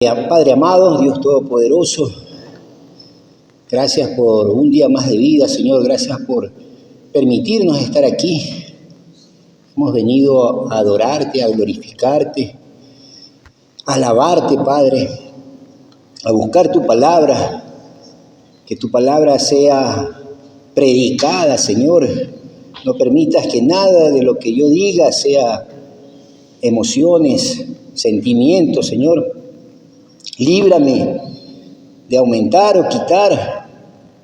Padre amado, Dios Todopoderoso, gracias por un día más de vida, Señor, gracias por permitirnos estar aquí. Hemos venido a adorarte, a glorificarte, a alabarte, Padre, a buscar tu palabra, que tu palabra sea predicada, Señor. No permitas que nada de lo que yo diga sea emociones, sentimientos, Señor. Líbrame de aumentar o quitar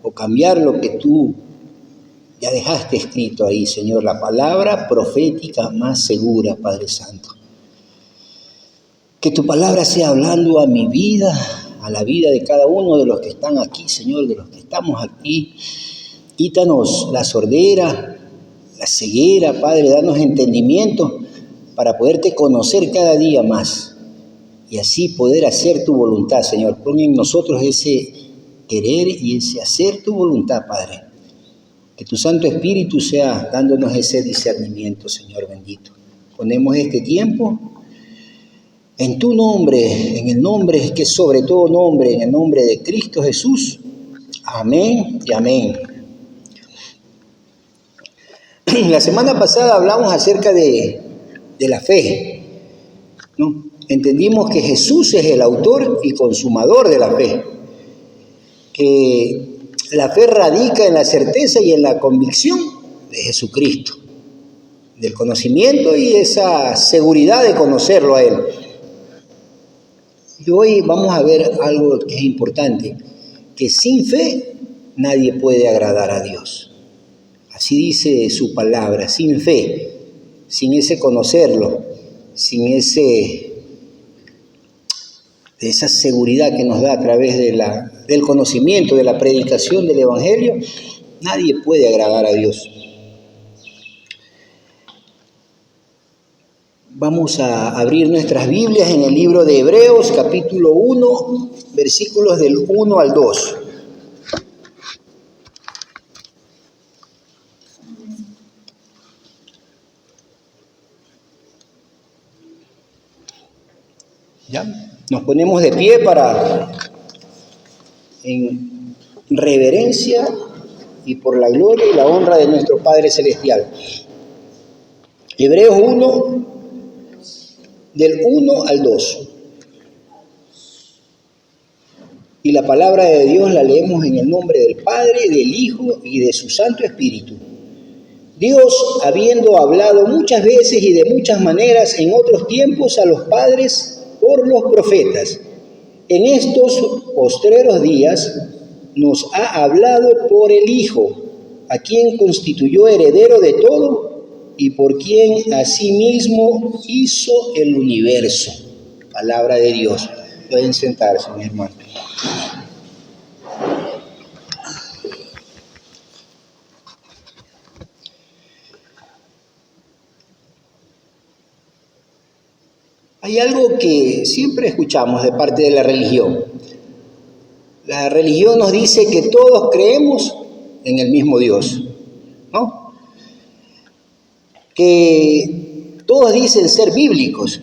o cambiar lo que tú ya dejaste escrito ahí, Señor, la palabra profética más segura, Padre Santo. Que tu palabra sea hablando a mi vida, a la vida de cada uno de los que están aquí, Señor, de los que estamos aquí. Quítanos la sordera, la ceguera, Padre, danos entendimiento para poderte conocer cada día más. Y así poder hacer tu voluntad, Señor. Pon en nosotros ese querer y ese hacer tu voluntad, Padre. Que tu Santo Espíritu sea dándonos ese discernimiento, Señor bendito. Ponemos este tiempo en tu nombre, en el nombre que es sobre todo nombre, en el nombre de Cristo Jesús. Amén y amén. La semana pasada hablamos acerca de la fe, ¿no? Entendimos que Jesús es el autor y consumador de la fe, que la fe radica en la certeza y en la convicción de Jesucristo, del conocimiento y esa seguridad de conocerlo a Él. Y hoy vamos a ver algo que es importante, que sin fe nadie puede agradar a Dios. Así dice su palabra, sin fe, sin ese conocerlo, sin esa seguridad que nos da a través del conocimiento, de la predicación del Evangelio, nadie puede agradar a Dios. Vamos a abrir nuestras Biblias en el libro de Hebreos, capítulo 1, versículos del 1 al 2. ¿Ya? Nos ponemos de pie en reverencia y por la gloria y la honra de nuestro Padre Celestial. Hebreos 1, del 1 al 2. Y la palabra de Dios la leemos en el nombre del Padre, del Hijo y de su Santo Espíritu. Dios, habiendo hablado muchas veces y de muchas maneras en otros tiempos a los padres por los profetas, en estos postreros días nos ha hablado por el Hijo, a quien constituyó heredero de todo y por quien asimismo hizo el universo. Palabra de Dios. Pueden sentarse, mi hermano. Hay algo que siempre escuchamos de parte de la religión. La religión nos dice que todos creemos en el mismo Dios, ¿no? Que todos dicen ser bíblicos.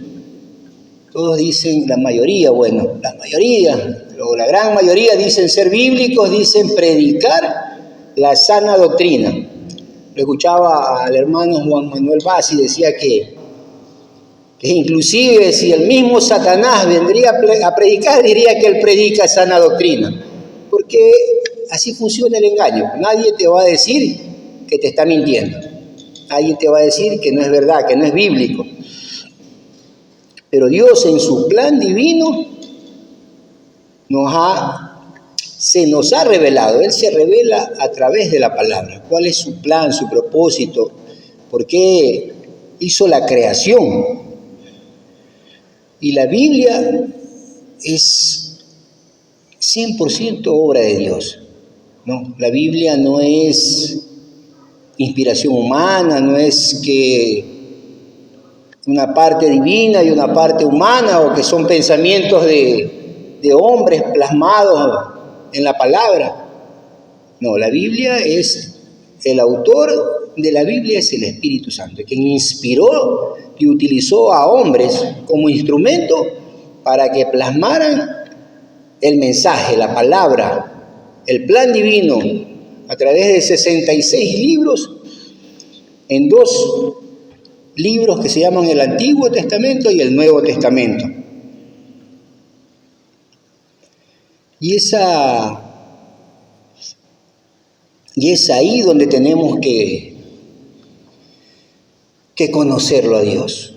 Todos dicen, la mayoría, la gran mayoría dicen ser bíblicos, dicen predicar la sana doctrina. Lo escuchaba al hermano Juan Manuel Bassi, decía que inclusive si el mismo Satanás vendría a predicar, diría que él predica sana doctrina, porque así funciona el engaño. Nadie te va a decir que te está mintiendo, nadie te va a decir que no es verdad, que no es bíblico, pero Dios en su plan divino se nos ha revelado. Él se revela a través de la palabra. ¿Cuál es su plan, su propósito? ¿Por qué hizo la creación? Y la Biblia es 100% obra de Dios, ¿no? La Biblia no es inspiración humana, no es que una parte divina y una parte humana, o que son pensamientos de hombres plasmados en la palabra. No, la Biblia es, el autor de la Biblia es el Espíritu Santo, quien inspiró y utilizó a hombres como instrumento para que plasmaran el mensaje, la palabra, el plan divino, a través de 66 libros, en 2 libros que se llaman el Antiguo Testamento y el Nuevo Testamento. Y es ahí donde tenemos que conocerlo a Dios,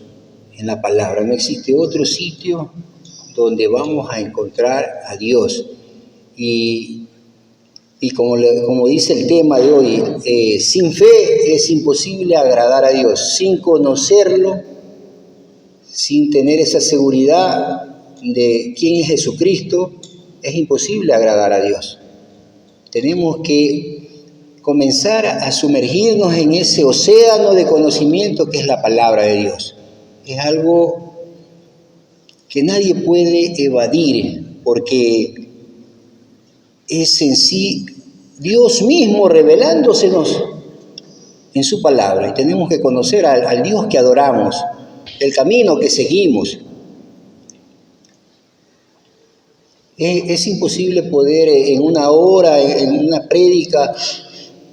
en la palabra. No existe otro sitio donde vamos a encontrar a Dios. Y como dice el tema de hoy, sin fe es imposible agradar a Dios. Sin conocerlo, sin tener esa seguridad de quién es Jesucristo, es imposible agradar a Dios. Tenemos que comenzar a sumergirnos en ese océano de conocimiento que es la palabra de Dios. Es algo que nadie puede evadir, porque es en sí Dios mismo revelándosenos en su palabra. Y tenemos que conocer al Dios que adoramos, el camino que seguimos. Es imposible poder en una hora, en una prédica,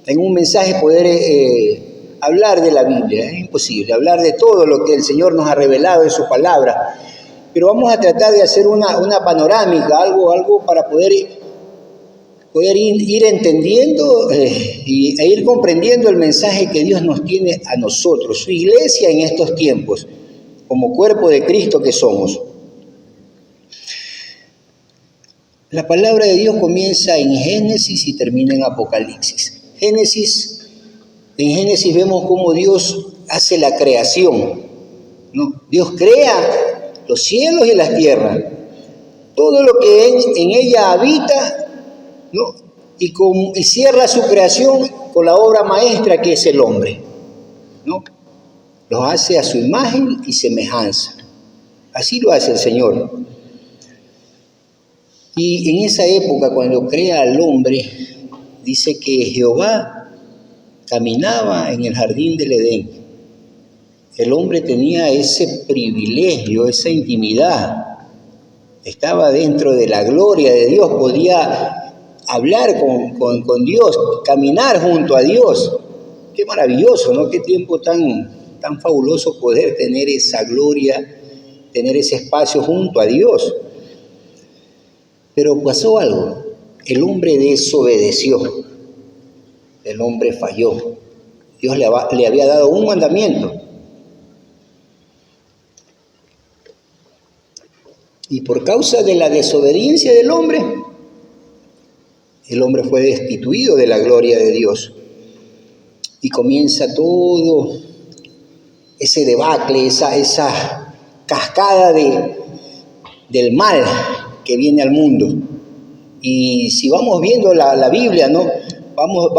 en un mensaje poder hablar de la Biblia. Es imposible hablar de todo lo que el Señor nos ha revelado en su palabra. Pero vamos a tratar de hacer una panorámica, algo para poder ir entendiendo e ir comprendiendo el mensaje que Dios nos tiene a nosotros, su iglesia en estos tiempos, como cuerpo de Cristo que somos. La palabra de Dios comienza en Génesis y termina en Apocalipsis. En Génesis vemos cómo Dios hace la creación, ¿no? Dios crea los cielos y las tierras, todo lo que en ella habita, ¿no? Y cierra su creación con la obra maestra que es el hombre, ¿no? Los hace a su imagen y semejanza. Así lo hace el Señor. Y en esa época, cuando crea al hombre, dice que Jehová caminaba en el jardín del Edén. El hombre tenía ese privilegio, esa intimidad. Estaba dentro de la gloria de Dios, podía hablar con Dios, caminar junto a Dios. Qué maravilloso, ¿no? Qué tiempo tan fabuloso poder tener esa gloria, tener ese espacio junto a Dios. Pero pasó algo, el hombre desobedeció, el hombre falló. Dios le había dado un mandamiento. Y por causa de la desobediencia del hombre, el hombre fue destituido de la gloria de Dios. Y comienza todo ese debacle, esa cascada del mal que viene al mundo. Y si vamos viendo la Biblia, ¿no? Vamos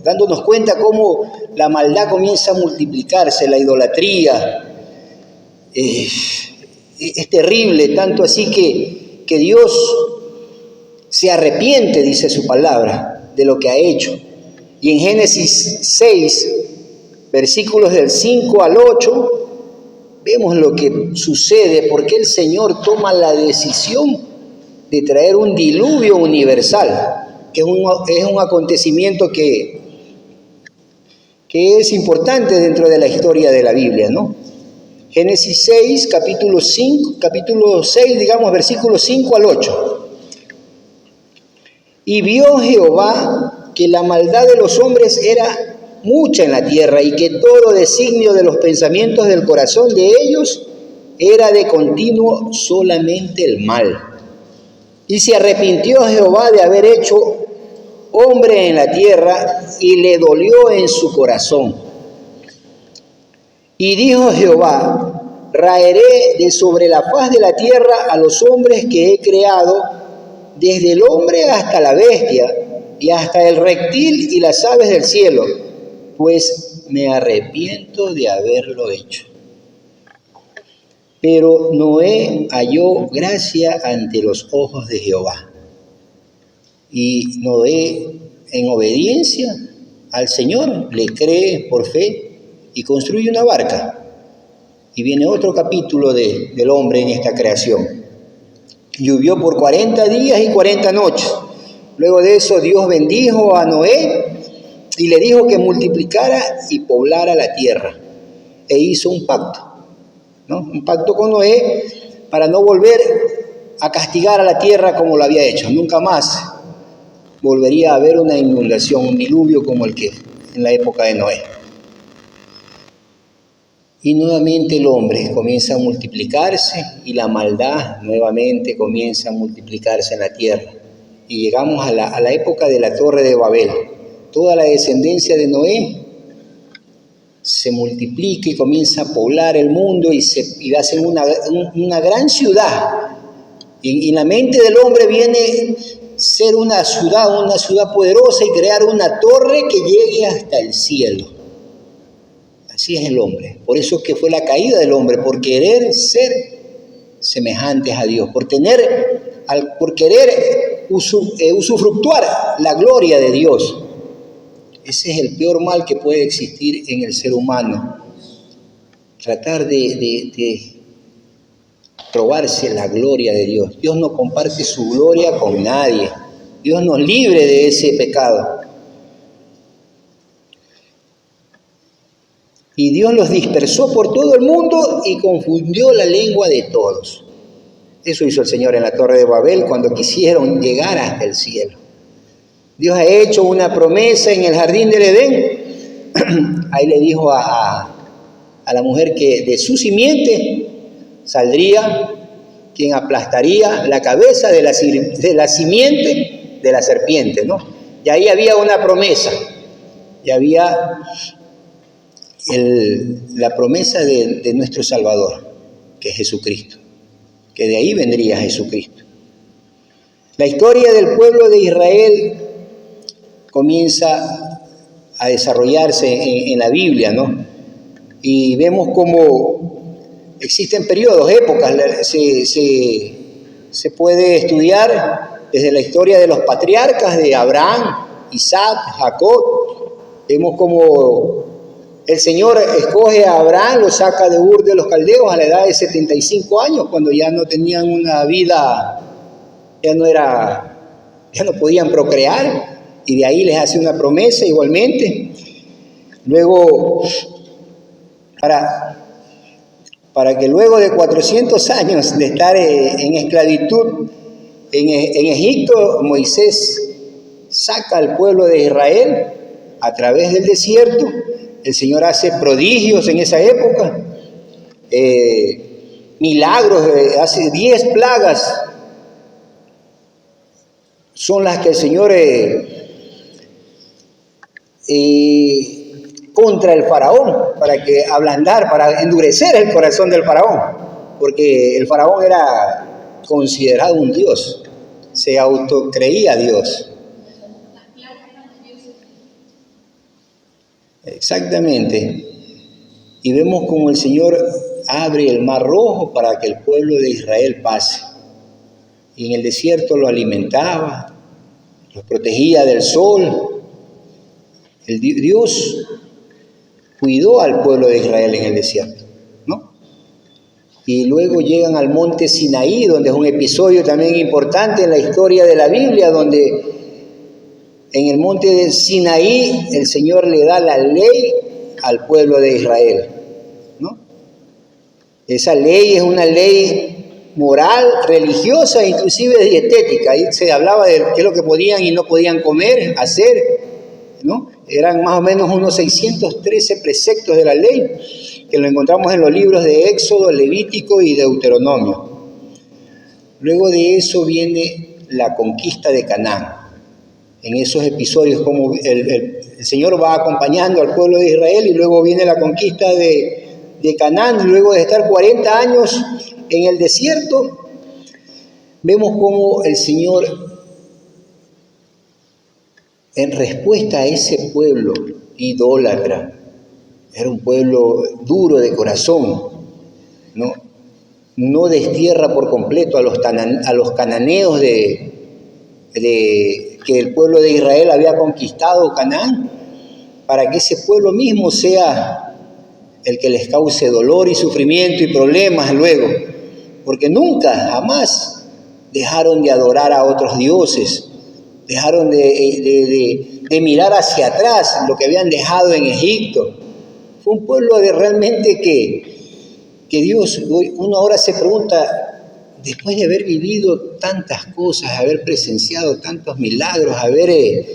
dándonos cuenta cómo la maldad comienza a multiplicarse, la idolatría. Es terrible, tanto así que Dios se arrepiente, dice su palabra, de lo que ha hecho. Y en Génesis 6, versículos del 5 al 8, vemos lo que sucede, porque el Señor toma la decisión de traer un diluvio universal, que es un acontecimiento que es importante dentro de la historia de la Biblia, ¿no? Génesis 6, capítulo 6, versículos 5 al 8. Y vio Jehová que la maldad de los hombres era mucha en la tierra, y que todo designio de los pensamientos del corazón de ellos era de continuo solamente el mal. Y se arrepintió Jehová de haber hecho hombre en la tierra, y le dolió en su corazón. Y dijo Jehová: raeré de sobre la faz de la tierra a los hombres que he creado, desde el hombre hasta la bestia, y hasta el reptil y las aves del cielo, pues me arrepiento de haberlo hecho. Pero Noé halló gracia ante los ojos de Jehová. Y Noé, en obediencia al Señor, le cree por fe y construye una barca. Y viene otro capítulo del hombre en esta creación. Llovió por 40 días y 40 noches. Luego de eso Dios bendijo a Noé y le dijo que multiplicara y poblara la tierra. E hizo un pacto, ¿no? Un pacto con Noé para no volver a castigar a la tierra como lo había hecho. Nunca más volvería a haber una inundación, un diluvio como el que en la época de Noé. Y nuevamente el hombre comienza a multiplicarse y la maldad nuevamente comienza a multiplicarse en la tierra. Y llegamos a la época de la Torre de Babel. Toda la descendencia de Noé se multiplica y comienza a poblar el mundo y hacen una gran ciudad. Y en la mente del hombre viene ser una ciudad poderosa y crear una torre que llegue hasta el cielo. Así es el hombre. Por eso es que fue la caída del hombre, por querer ser semejantes a Dios, por querer usufructuar la gloria de Dios. Ese es el peor mal que puede existir en el ser humano. Tratar de robarse la gloria de Dios. Dios no comparte su gloria con nadie. Dios nos libre de ese pecado. Y Dios los dispersó por todo el mundo y confundió la lengua de todos. Eso hizo el Señor en la Torre de Babel cuando quisieron llegar hasta el cielo. Dios ha hecho una promesa en el jardín del Edén. Ahí le dijo a la mujer que de su simiente saldría quien aplastaría la cabeza de la simiente de la serpiente, ¿no? Y ahí había una promesa. Y había la promesa de nuestro Salvador, que es Jesucristo. Que de ahí vendría Jesucristo. La historia del pueblo de Israel comienza a desarrollarse en la Biblia, ¿no? Y vemos cómo existen periodos, épocas, se puede estudiar desde la historia de los patriarcas de Abraham, Isaac, Jacob. Vemos cómo el Señor escoge a Abraham, lo saca de Ur de los Caldeos a la edad de 75 años, cuando ya no tenían una vida, ya no podían procrear. Y de ahí les hace una promesa igualmente. Luego, para que luego de 400 años de estar en esclavitud en Egipto, Moisés saca al pueblo de Israel a través del desierto. El Señor hace prodigios en esa época, milagros, hace 10 plagas. Son las que el Señor contra el faraón, para endurecer el corazón del faraón, porque el faraón era considerado un dios, se autocreía Dios. Exactamente. Y vemos como el Señor abre el mar Rojo para que el pueblo de Israel pase. Y en el desierto lo alimentaba, los protegía del sol. Dios cuidó al pueblo de Israel en el desierto, ¿no? Y luego llegan al monte Sinaí, donde es un episodio también importante en la historia de la Biblia, donde en el monte de Sinaí el Señor le da la ley al pueblo de Israel, ¿no? Esa ley es una ley moral, religiosa, inclusive dietética. Ahí se hablaba de qué es lo que podían y no podían comer, hacer, ¿no? Eran más o menos unos 613 preceptos de la ley, que lo encontramos en los libros de Éxodo, Levítico y Deuteronomio. Luego de eso viene la conquista de Canaán. En esos episodios, como el Señor va acompañando al pueblo de Israel, y luego viene la conquista de Canaán. Luego de estar 40 años en el desierto, vemos cómo el Señor, en respuesta a ese pueblo idólatra, era un pueblo duro de corazón, no destierra por completo a los cananeos que el pueblo de Israel había conquistado Canaán, para que ese pueblo mismo sea el que les cause dolor y sufrimiento y problemas luego, porque nunca, jamás dejaron de adorar a otros dioses, dejaron de mirar hacia atrás lo que habían dejado en Egipto. Fue un pueblo realmente que Dios, uno ahora se pregunta, después de haber vivido tantas cosas, haber presenciado tantos milagros, haber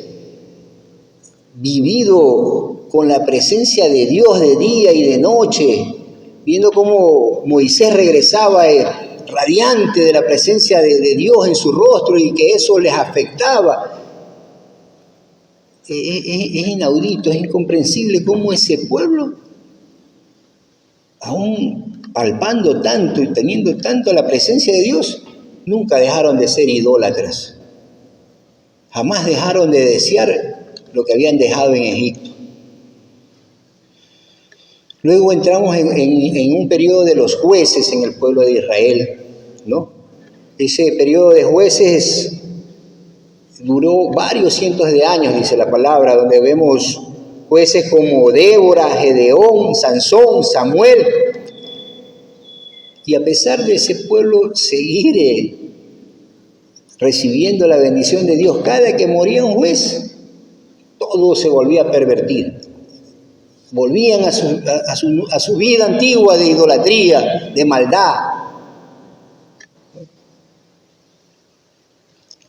vivido con la presencia de Dios de día y de noche, viendo cómo Moisés regresaba radiante de la presencia de Dios en su rostro y que eso les afectaba. Es inaudito, es incomprensible cómo ese pueblo, aún palpando tanto y teniendo tanto la presencia de Dios, nunca dejaron de ser idólatras. Jamás dejaron de desear lo que habían dejado en Egipto. Luego entramos en un periodo de los jueces en el pueblo de Israel, ¿no? Ese periodo de jueces duró varios cientos de años, dice la palabra, donde vemos jueces como Débora, Gedeón, Sansón, Samuel. Y a pesar de ese pueblo seguir recibiendo la bendición de Dios, cada que moría un juez, todo se volvía a pervertir. Volvían a su vida antigua de idolatría, de maldad.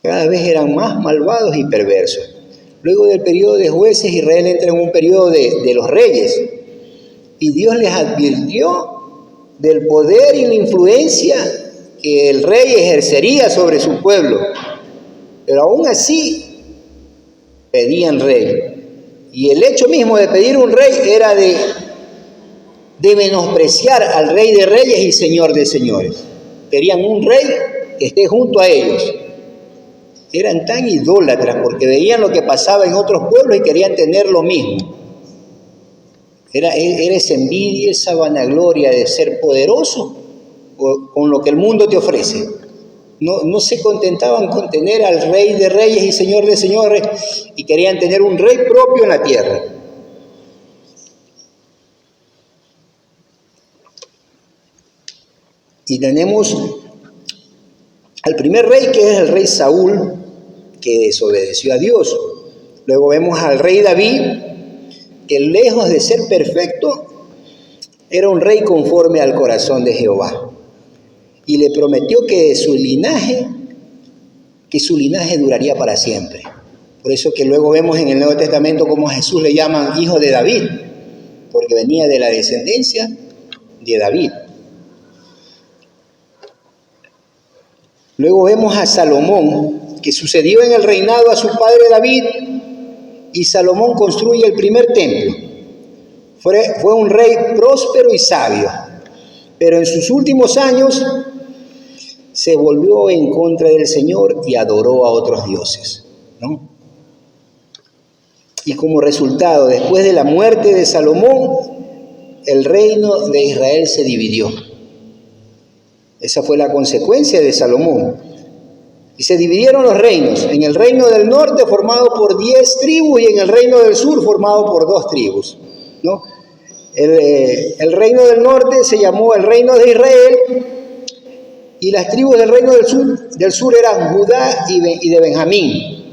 Cada vez eran más malvados y perversos. Luego del periodo de jueces, Israel entra en un periodo de los reyes. Y Dios les advirtió del poder y la influencia que el rey ejercería sobre su pueblo. Pero aún así, pedían rey. Y el hecho mismo de pedir un rey era de menospreciar al Rey de Reyes y Señor de Señores. Querían un rey que esté junto a ellos. Eran tan idólatras porque veían lo que pasaba en otros pueblos y querían tener lo mismo. Era esa envidia, esa vanagloria de ser poderoso con lo que el mundo te ofrece. No se contentaban con tener al Rey de Reyes y Señor de Señores y querían tener un rey propio en la tierra. Y tenemos al primer rey, que es el rey Saúl, que desobedeció a Dios. Luego vemos al rey David, que lejos de ser perfecto, era un rey conforme al corazón de Jehová. Y le prometió que su linaje duraría para siempre. Por eso que luego vemos en el Nuevo Testamento cómo a Jesús le llaman hijo de David, porque venía de la descendencia de David. Luego vemos a Salomón, que sucedió en el reinado a su padre David, y Salomón construye el primer templo. Fue un rey próspero y sabio, pero en sus últimos años se volvió en contra del Señor y adoró a otros dioses, ¿no? Y como resultado, después de la muerte de Salomón, el reino de Israel se dividió. Esa fue la consecuencia de Salomón. Y se dividieron los reinos, en el reino del norte formado por 10 tribus y en el reino del sur formado por 2 tribus, ¿no? El reino del norte se llamó el reino de Israel y las tribus del reino del sur eran Judá y de Benjamín,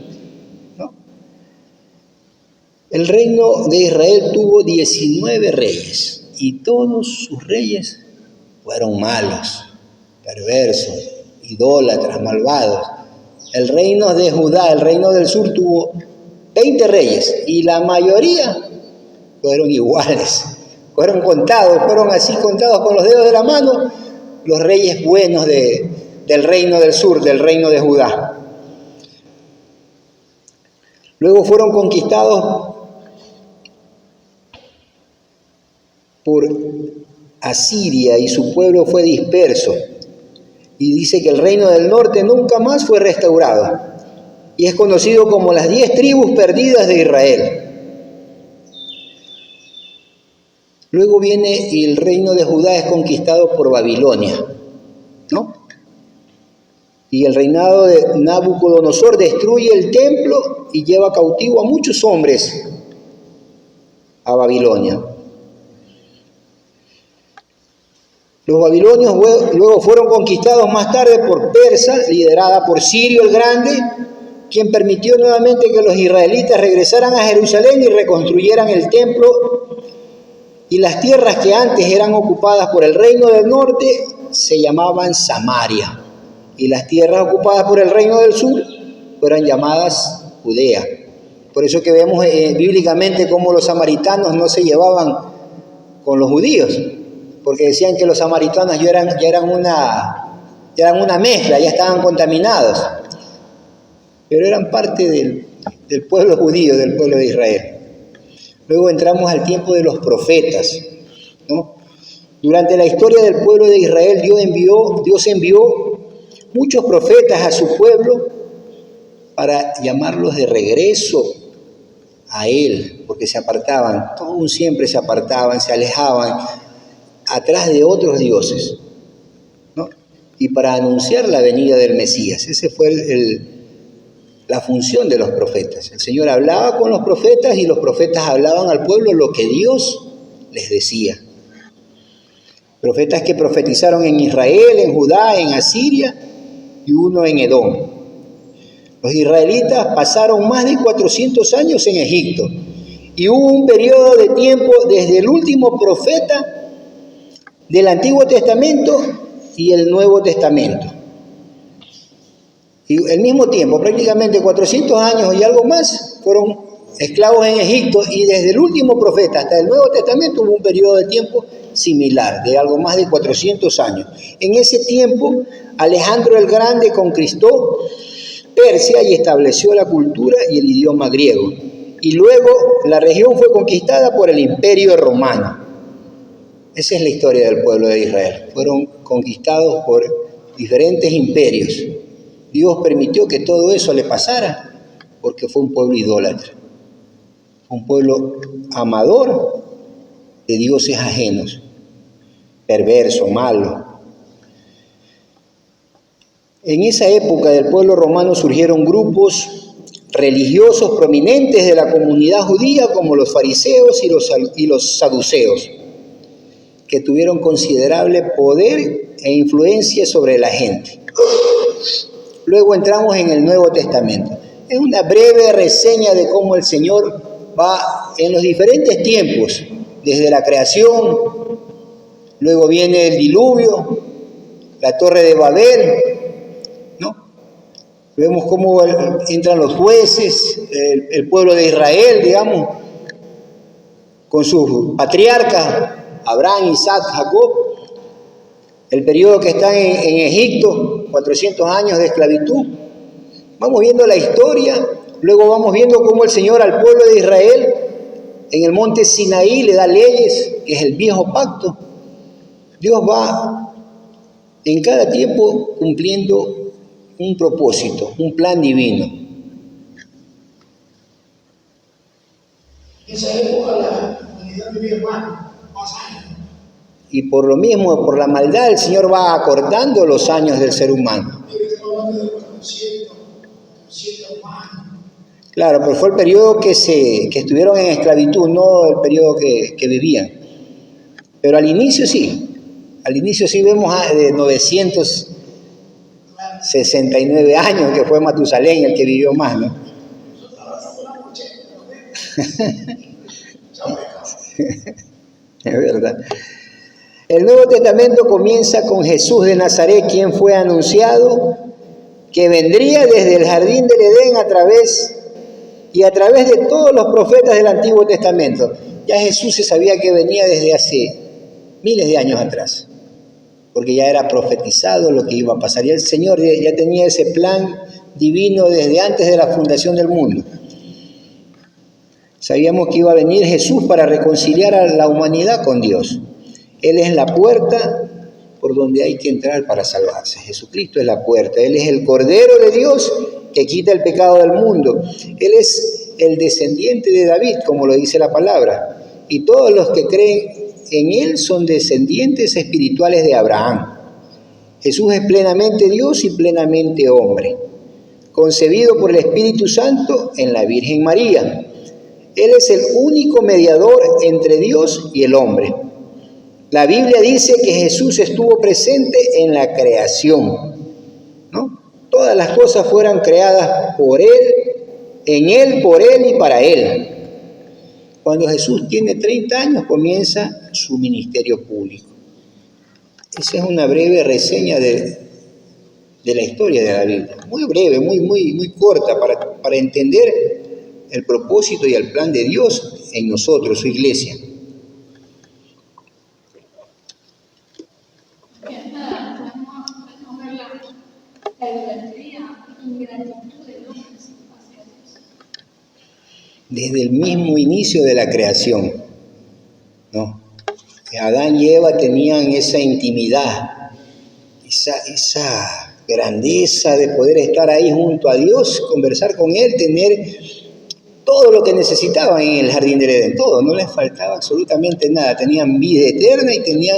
¿no? El reino de Israel tuvo 19 reyes y todos sus reyes fueron malos, perversos, idólatras, malvados. El reino de Judá, el reino del sur, tuvo 20 reyes y la mayoría fueron iguales. Fueron contados con los dedos de la mano, los reyes buenos del reino del sur, del reino de Judá. Luego fueron conquistados por Asiria y su pueblo fue disperso. Y dice que el reino del norte nunca más fue restaurado. Y es conocido como las 10 tribus perdidas de Israel. Luego viene y el reino de Judá es conquistado por Babilonia, ¿no? Y el reinado de Nabucodonosor destruye el templo y lleva cautivo a muchos hombres a Babilonia. Los babilonios luego fueron conquistados más tarde por Persia, liderada por Sirio el Grande, quien permitió nuevamente que los israelitas regresaran a Jerusalén y reconstruyeran el templo, y las tierras que antes eran ocupadas por el reino del norte se llamaban Samaria, y las tierras ocupadas por el reino del sur fueron llamadas Judea. Por eso que vemos bíblicamente cómo los samaritanos no se llevaban con los judíos, porque decían que los samaritanos ya eran una mezcla, ya estaban contaminados, pero eran parte del pueblo judío, del pueblo de Israel. Luego entramos al tiempo de los profetas, ¿no? Durante la historia del pueblo de Israel, Dios envió muchos profetas a su pueblo para llamarlos de regreso a Él, porque se apartaban, todos siempre se apartaban, se alejaban atrás de otros dioses, ¿no? Y para anunciar la venida del Mesías. Esa fue la función de los profetas. El Señor hablaba con los profetas y los profetas hablaban al pueblo lo que Dios les decía. Profetas que profetizaron en Israel, en Judá, en Asiria y uno en Edom. Los israelitas pasaron más de 400 años en Egipto y hubo un periodo de tiempo desde el último profeta del Antiguo Testamento y el Nuevo Testamento. Y al mismo tiempo, prácticamente 400 años y algo más, fueron esclavos en Egipto, y desde el último profeta hasta el Nuevo Testamento hubo un periodo de tiempo similar, de algo más de 400 años. En ese tiempo, Alejandro el Grande conquistó Persia y estableció la cultura y el idioma griego. Y luego la región fue conquistada por el Imperio Romano. Esa es la historia del pueblo de Israel. Fueron conquistados por diferentes imperios. Dios permitió que todo eso le pasara porque fue un pueblo idólatra, un pueblo amador de dioses ajenos, perverso, malo. En esa época del pueblo romano surgieron grupos religiosos prominentes de la comunidad judía como los fariseos y los saduceos, que tuvieron considerable poder e influencia sobre la gente. Luego entramos en el Nuevo Testamento. Es una breve reseña de cómo el Señor va en los diferentes tiempos, desde la creación, luego viene el diluvio, la Torre de Babel, ¿no? Vemos cómo entran los jueces, el pueblo de Israel, digamos, con sus patriarcas, Abraham, Isaac, Jacob, el periodo que están en Egipto, 400 años de esclavitud. Vamos viendo la historia, luego vamos viendo cómo el Señor al pueblo de Israel en el monte Sinaí le da leyes, que es el viejo pacto. Dios va en cada tiempo cumpliendo un propósito, un plan divino. En esa época la humanidad vivía más años. Y por lo mismo, por la maldad, el Señor va acortando los años del ser humano. Hablando de 400 años. Claro, pero fue el periodo que estuvieron en esclavitud, no el periodo que vivían. Pero al inicio sí vemos de 969 años, que fue Matusalén el que vivió más, ¿no? Es verdad. El Nuevo Testamento comienza con Jesús de Nazaret, quien fue anunciado que vendría desde el jardín del Edén a través de todos los profetas del Antiguo Testamento. Ya Jesús se sabía que venía desde hace miles de años atrás, porque ya era profetizado lo que iba a pasar. Y el Señor ya tenía ese plan divino desde antes de la fundación del mundo. Sabíamos que iba a venir Jesús para reconciliar a la humanidad con Dios. Él es la puerta por donde hay que entrar para salvarse. Jesucristo es la puerta. Él es el Cordero de Dios que quita el pecado del mundo. Él es el descendiente de David, como lo dice la palabra. Y todos los que creen en Él son descendientes espirituales de Abraham. Jesús es plenamente Dios y plenamente hombre, concebido por el Espíritu Santo en la Virgen María. Él es el único mediador entre Dios y el hombre. La Biblia dice que Jesús estuvo presente en la creación, ¿no? Todas las cosas fueron creadas por Él, en Él, por Él y para Él. Cuando Jesús tiene 30 años comienza su ministerio público. Esa es una breve reseña de la historia de la Biblia. Muy breve, muy corta para entender el propósito y el plan de Dios en nosotros, su iglesia. Desde el mismo inicio de la creación, ¿no? Adán y Eva tenían esa intimidad, esa grandeza de poder estar ahí junto a Dios, conversar con Él, tener todo lo que necesitaban en el jardín del Edén, todo, no les faltaba absolutamente nada, tenían vida eterna y tenían,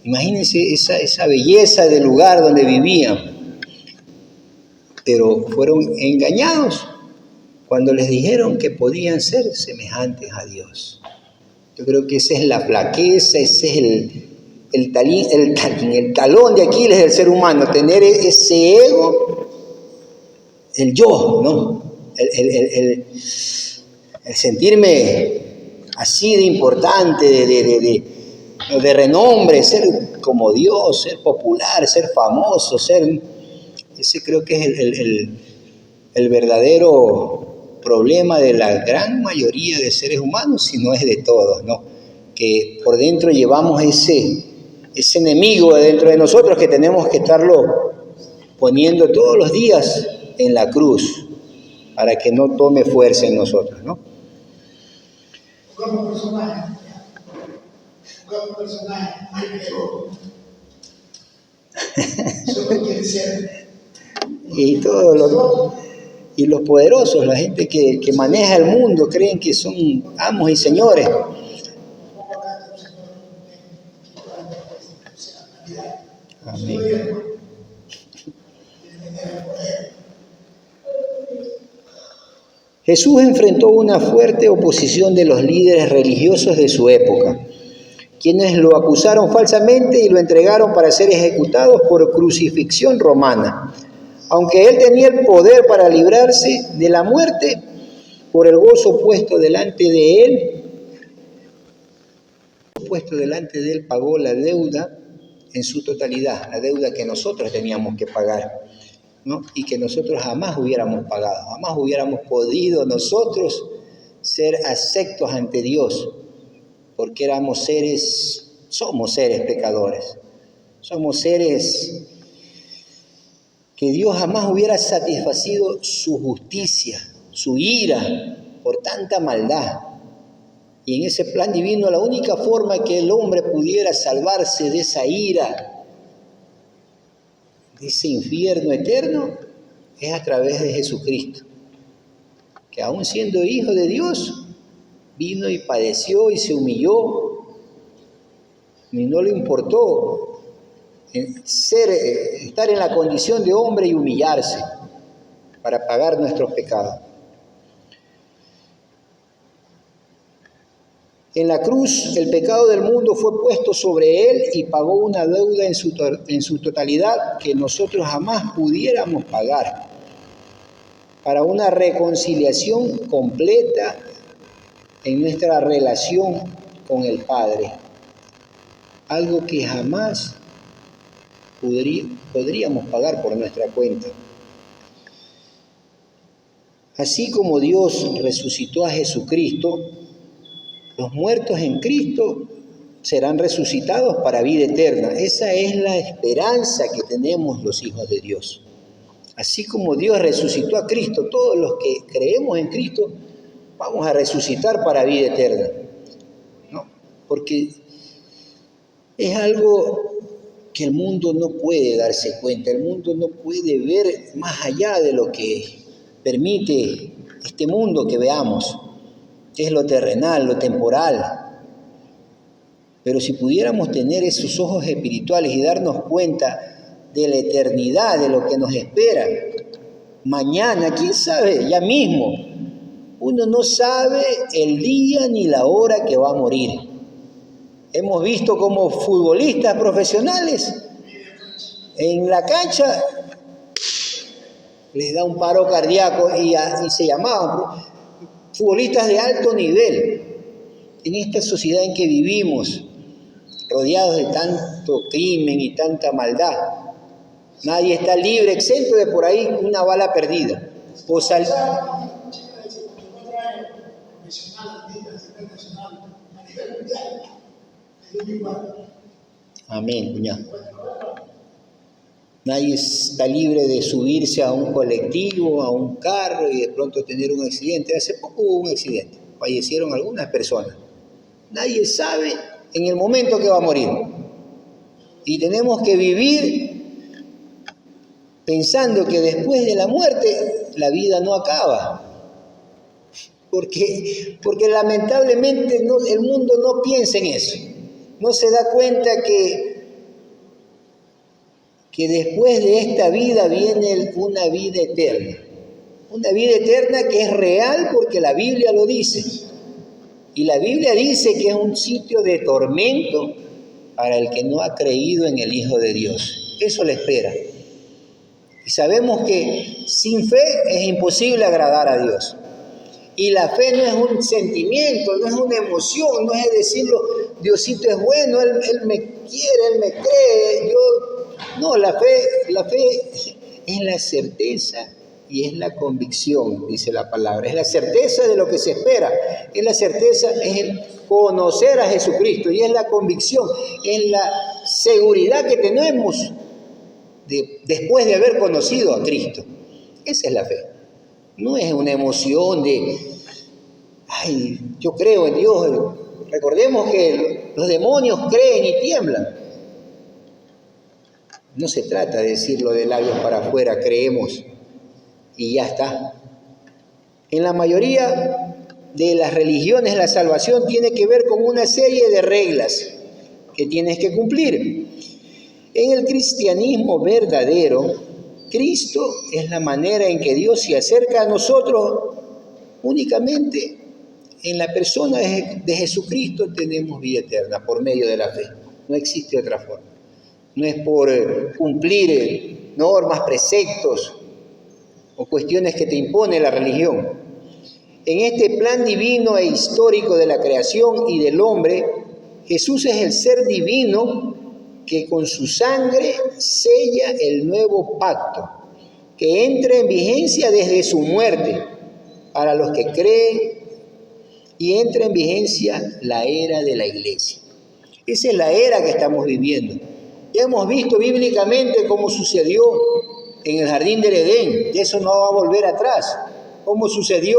imagínense esa belleza del lugar donde vivían, pero fueron engañados cuando les dijeron que podían ser semejantes a Dios. Yo creo que esa es la flaqueza, ese es el talón de Aquiles del ser humano, tener ese ego, el yo, ¿no? El sentirme así de importante, de renombre, ser como Dios, ser popular, ser famoso, ese creo que es el verdadero problema de la gran mayoría de seres humanos, si no es de todos, ¿no? Que por dentro llevamos ese enemigo dentro de nosotros que tenemos que estarlo poniendo todos los días en la cruz para que no tome fuerza en nosotros, ¿no? Como personaje, solo quiere ser. Y los poderosos, la gente que maneja el mundo, creen que son amos y señores. Amén. Jesús enfrentó una fuerte oposición de los líderes religiosos de su época, quienes lo acusaron falsamente y lo entregaron para ser ejecutados por crucifixión romana. Aunque él tenía el poder para librarse de la muerte, por el gozo puesto delante de él, pagó la deuda en su totalidad, la deuda que nosotros teníamos que pagar, ¿no? Y que nosotros jamás hubiéramos pagado, jamás hubiéramos podido nosotros ser aceptos ante Dios, porque somos seres pecadores, somos seres que Dios jamás hubiera satisfacido su justicia, su ira por tanta maldad. Y en ese plan divino la única forma que el hombre pudiera salvarse de esa ira, de ese infierno eterno, es a través de Jesucristo, que aún siendo hijo de Dios, vino y padeció y se humilló, y no le importó estar en la condición de hombre y humillarse para pagar nuestros pecados. En la cruz, el pecado del mundo fue puesto sobre él y pagó una deuda en su totalidad que nosotros jamás pudiéramos pagar, para una reconciliación completa en nuestra relación con el Padre, algo que jamás podríamos pagar por nuestra cuenta. Así como Dios resucitó a Jesucristo, los muertos en Cristo serán resucitados para vida eterna. Esa es la esperanza que tenemos los hijos de Dios. Así como Dios resucitó a Cristo, todos los que creemos en Cristo vamos a resucitar para vida eterna, ¿no? Porque es algo que el mundo no puede darse cuenta, el mundo no puede ver más allá de lo que permite este mundo que veamos, que es lo terrenal, lo temporal. Pero si pudiéramos tener esos ojos espirituales y darnos cuenta de la eternidad, de lo que nos espera, mañana, quién sabe, ya mismo, uno no sabe el día ni la hora que va a morir. Hemos visto como futbolistas profesionales en la cancha les da un paro cardíaco y se llamaban futbolistas de alto nivel. En esta sociedad en que vivimos, rodeados de tanto crimen y tanta maldad, nadie está libre, exento de por ahí una bala perdida. O Amén, cuñado. Nadie está libre de subirse a un colectivo, a un carro y de pronto tener un accidente. Hace poco hubo un accidente, fallecieron algunas personas. Nadie sabe en el momento que va a morir. Y tenemos que vivir pensando que después de la muerte la vida no acaba. Porque lamentablemente el mundo no piensa en eso. No se da cuenta que después de esta vida viene una vida eterna. Una vida eterna que es real porque la Biblia lo dice. Y la Biblia dice que es un sitio de tormento para el que no ha creído en el Hijo de Dios. Eso le espera. Y sabemos que sin fe es imposible agradar a Dios. Y la fe no es un sentimiento, no es una emoción, no es decirlo, Diosito es bueno, Él me quiere, Él me cree. No, la fe es la certeza y es la convicción, dice la palabra. Es la certeza de lo que se espera, es la certeza, es el conocer a Jesucristo y es la convicción, es la seguridad que tenemos después de haber conocido a Cristo. Esa es la fe. No es una emoción de, ay, yo creo en Dios. Recordemos que los demonios creen y tiemblan. No se trata de decirlo de labios para afuera, creemos y ya está. En la mayoría de las religiones la salvación tiene que ver con una serie de reglas que tienes que cumplir. En el cristianismo verdadero, Cristo es la manera en que Dios se acerca a nosotros. Únicamente en la persona de Jesucristo tenemos vida eterna por medio de la fe. No existe otra forma. No es por cumplir normas, preceptos o cuestiones que te impone la religión. En este plan divino e histórico de la creación y del hombre, Jesús es el ser divino que con su sangre sella el nuevo pacto, que entra en vigencia desde su muerte para los que creen, y entra en vigencia la era de la iglesia. Esa es la era que estamos viviendo. Ya hemos visto bíblicamente cómo sucedió en el jardín del Edén, y eso no va a volver atrás. Cómo sucedió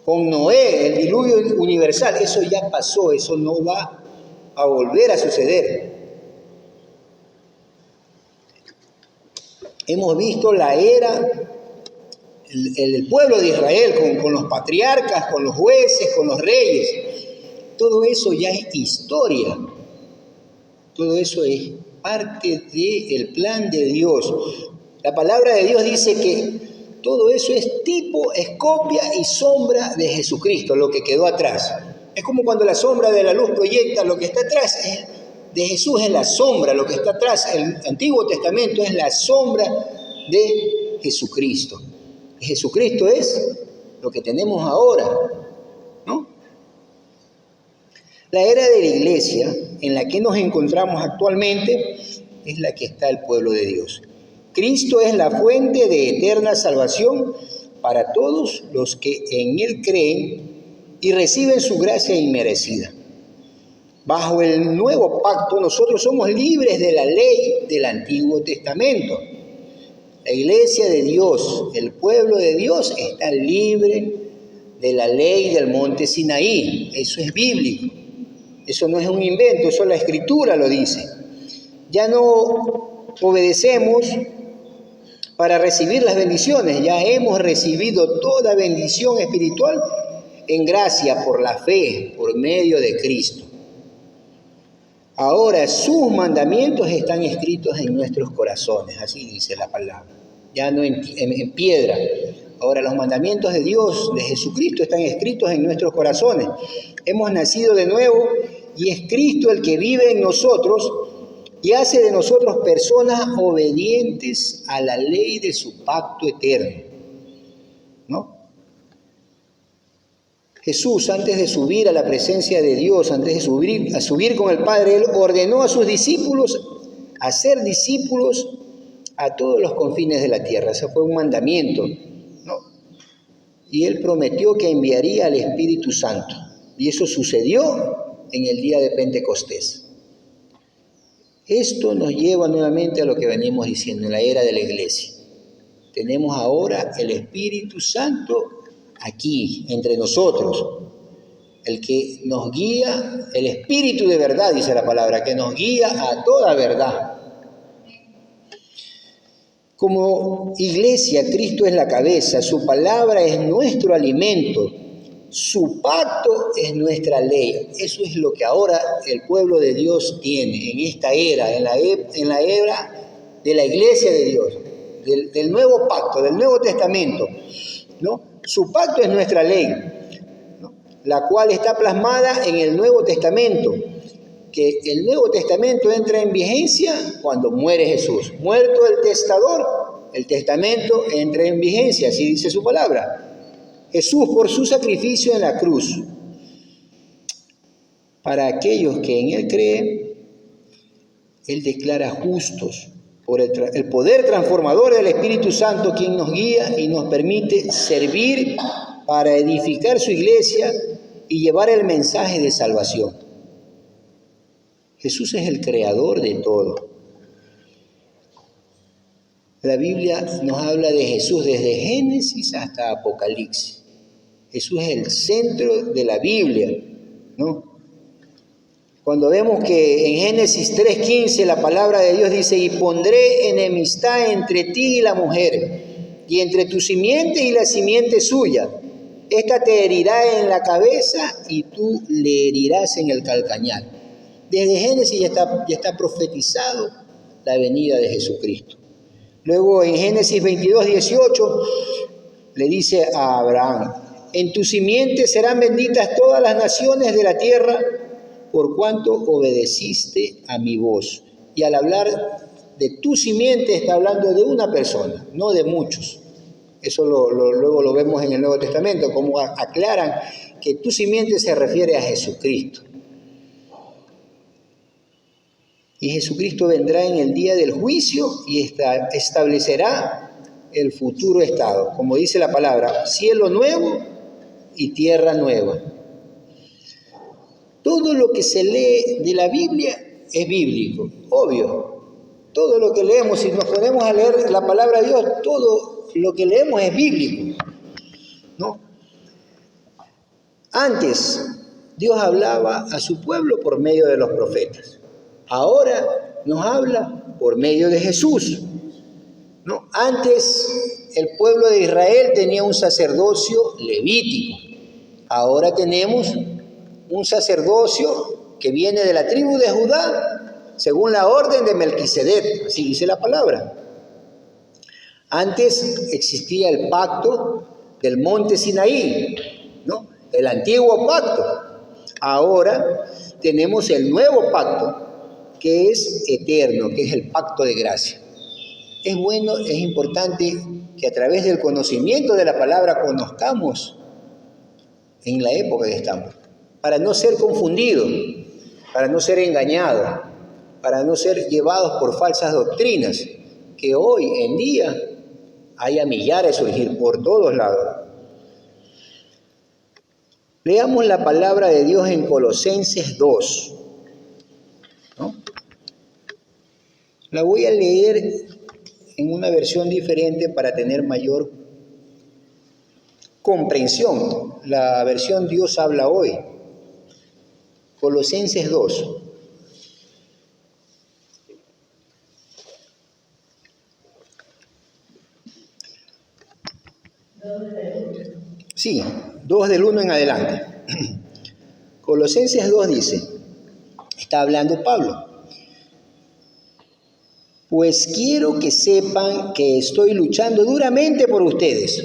con Noé, el diluvio universal, eso ya pasó, eso no va a volver a suceder. Hemos visto la era, el pueblo de Israel con los patriarcas, con los jueces, con los reyes. Todo eso ya es historia. Todo eso es parte del plan de Dios. La palabra de Dios dice que todo eso es tipo, es copia y sombra de Jesucristo, lo que quedó atrás. Es como cuando la sombra de la luz proyecta, lo que está atrás de Jesús es la sombra, lo que está atrás, el Antiguo Testamento es la sombra de Jesucristo. Jesucristo es lo que tenemos ahora, ¿no? La era de la iglesia en la que nos encontramos actualmente es la que está el pueblo de Dios. Cristo es la fuente de eterna salvación para todos los que en Él creen y reciben su gracia inmerecida. Bajo el nuevo pacto nosotros somos libres de la ley del Antiguo Testamento. La iglesia de Dios, el pueblo de Dios, está libre de la ley del monte Sinaí. Eso es bíblico. Eso no es un invento, eso la Escritura lo dice. Ya no obedecemos para recibir las bendiciones, ya hemos recibido toda bendición espiritual en gracia por la fe, por medio de Cristo. Ahora sus mandamientos están escritos en nuestros corazones, así dice la palabra, ya no en piedra. Ahora los mandamientos de Dios, de Jesucristo, están escritos en nuestros corazones. Hemos nacido de nuevo y es Cristo el que vive en nosotros y hace de nosotros personas obedientes a la ley de su pacto eterno, ¿no? Jesús, antes de subir a la presencia de Dios, antes de subir con el Padre, Él ordenó a sus discípulos a ser discípulos a todos los confines de la tierra. Ese fue un mandamiento, ¿no? Y Él prometió que enviaría al Espíritu Santo. Y eso sucedió en el día de Pentecostés. Esto nos lleva nuevamente a lo que venimos diciendo en la era de la iglesia. Tenemos ahora el Espíritu Santo aquí, entre nosotros, el que nos guía, el Espíritu de verdad, dice la palabra, que nos guía a toda verdad. Como iglesia, Cristo es la cabeza, su palabra es nuestro alimento, su pacto es nuestra ley. Eso es lo que ahora el pueblo de Dios tiene en esta era, en la era de la iglesia de Dios, del nuevo pacto, del Nuevo Testamento, ¿no? Su pacto es nuestra ley, ¿no? La cual está plasmada en el Nuevo Testamento, que el Nuevo Testamento entra en vigencia cuando muere Jesús. Muerto el testador, el testamento entra en vigencia, así dice su palabra. Jesús, por su sacrificio en la cruz, para aquellos que en Él creen, Él declara justos por el poder transformador del Espíritu Santo, quien nos guía y nos permite servir para edificar su iglesia y llevar el mensaje de salvación. Jesús es el creador de todo. La Biblia nos habla de Jesús desde Génesis hasta Apocalipsis. Jesús es el centro de la Biblia, ¿no? Cuando vemos que en Génesis 3:15 la palabra de Dios dice: y pondré enemistad entre ti y la mujer, y entre tu simiente y la simiente suya. Esta te herirá en la cabeza y tú le herirás en el calcañar. Desde Génesis ya está profetizado la venida de Jesucristo. Luego en Génesis 22:18 le dice a Abraham: en tu simiente serán benditas todas las naciones de la tierra, por cuanto obedeciste a mi voz. Y al hablar de tu simiente está hablando de una persona, no de muchos. Eso luego lo vemos en el Nuevo Testamento, como aclaran que tu simiente se refiere a Jesucristo. Y Jesucristo vendrá en el día del juicio y establecerá el futuro estado. Como dice la palabra, cielo nuevo y tierra nueva. Todo lo que se lee de la Biblia es bíblico, obvio. Todo lo que leemos, si nos ponemos a leer la palabra de Dios, todo lo que leemos es bíblico, ¿no? Antes, Dios hablaba a su pueblo por medio de los profetas. Ahora nos habla por medio de Jesús, ¿no? Antes el pueblo de Israel tenía un sacerdocio levítico. Ahora tenemos un sacerdocio que viene de la tribu de Judá, según la orden de Melquisedec, así dice la palabra. Antes existía el pacto del monte Sinaí, ¿no? El antiguo pacto. Ahora tenemos el nuevo pacto, que es eterno, que es el pacto de gracia. Es bueno, es importante que a través del conocimiento de la palabra conozcamos en la época que estamos, para no ser confundidos, para no ser engañados, para no ser llevados por falsas doctrinas, que hoy en día hay a millares surgir por todos lados. Leamos la palabra de Dios en Colosenses 2, ¿no? La voy a leer en una versión diferente para tener mayor comprensión. La versión Dios habla hoy. Colosenses 2. Sí, 2 del 1 en adelante. Colosenses 2 dice, está hablando Pablo: pues quiero que sepan que estoy luchando duramente por ustedes,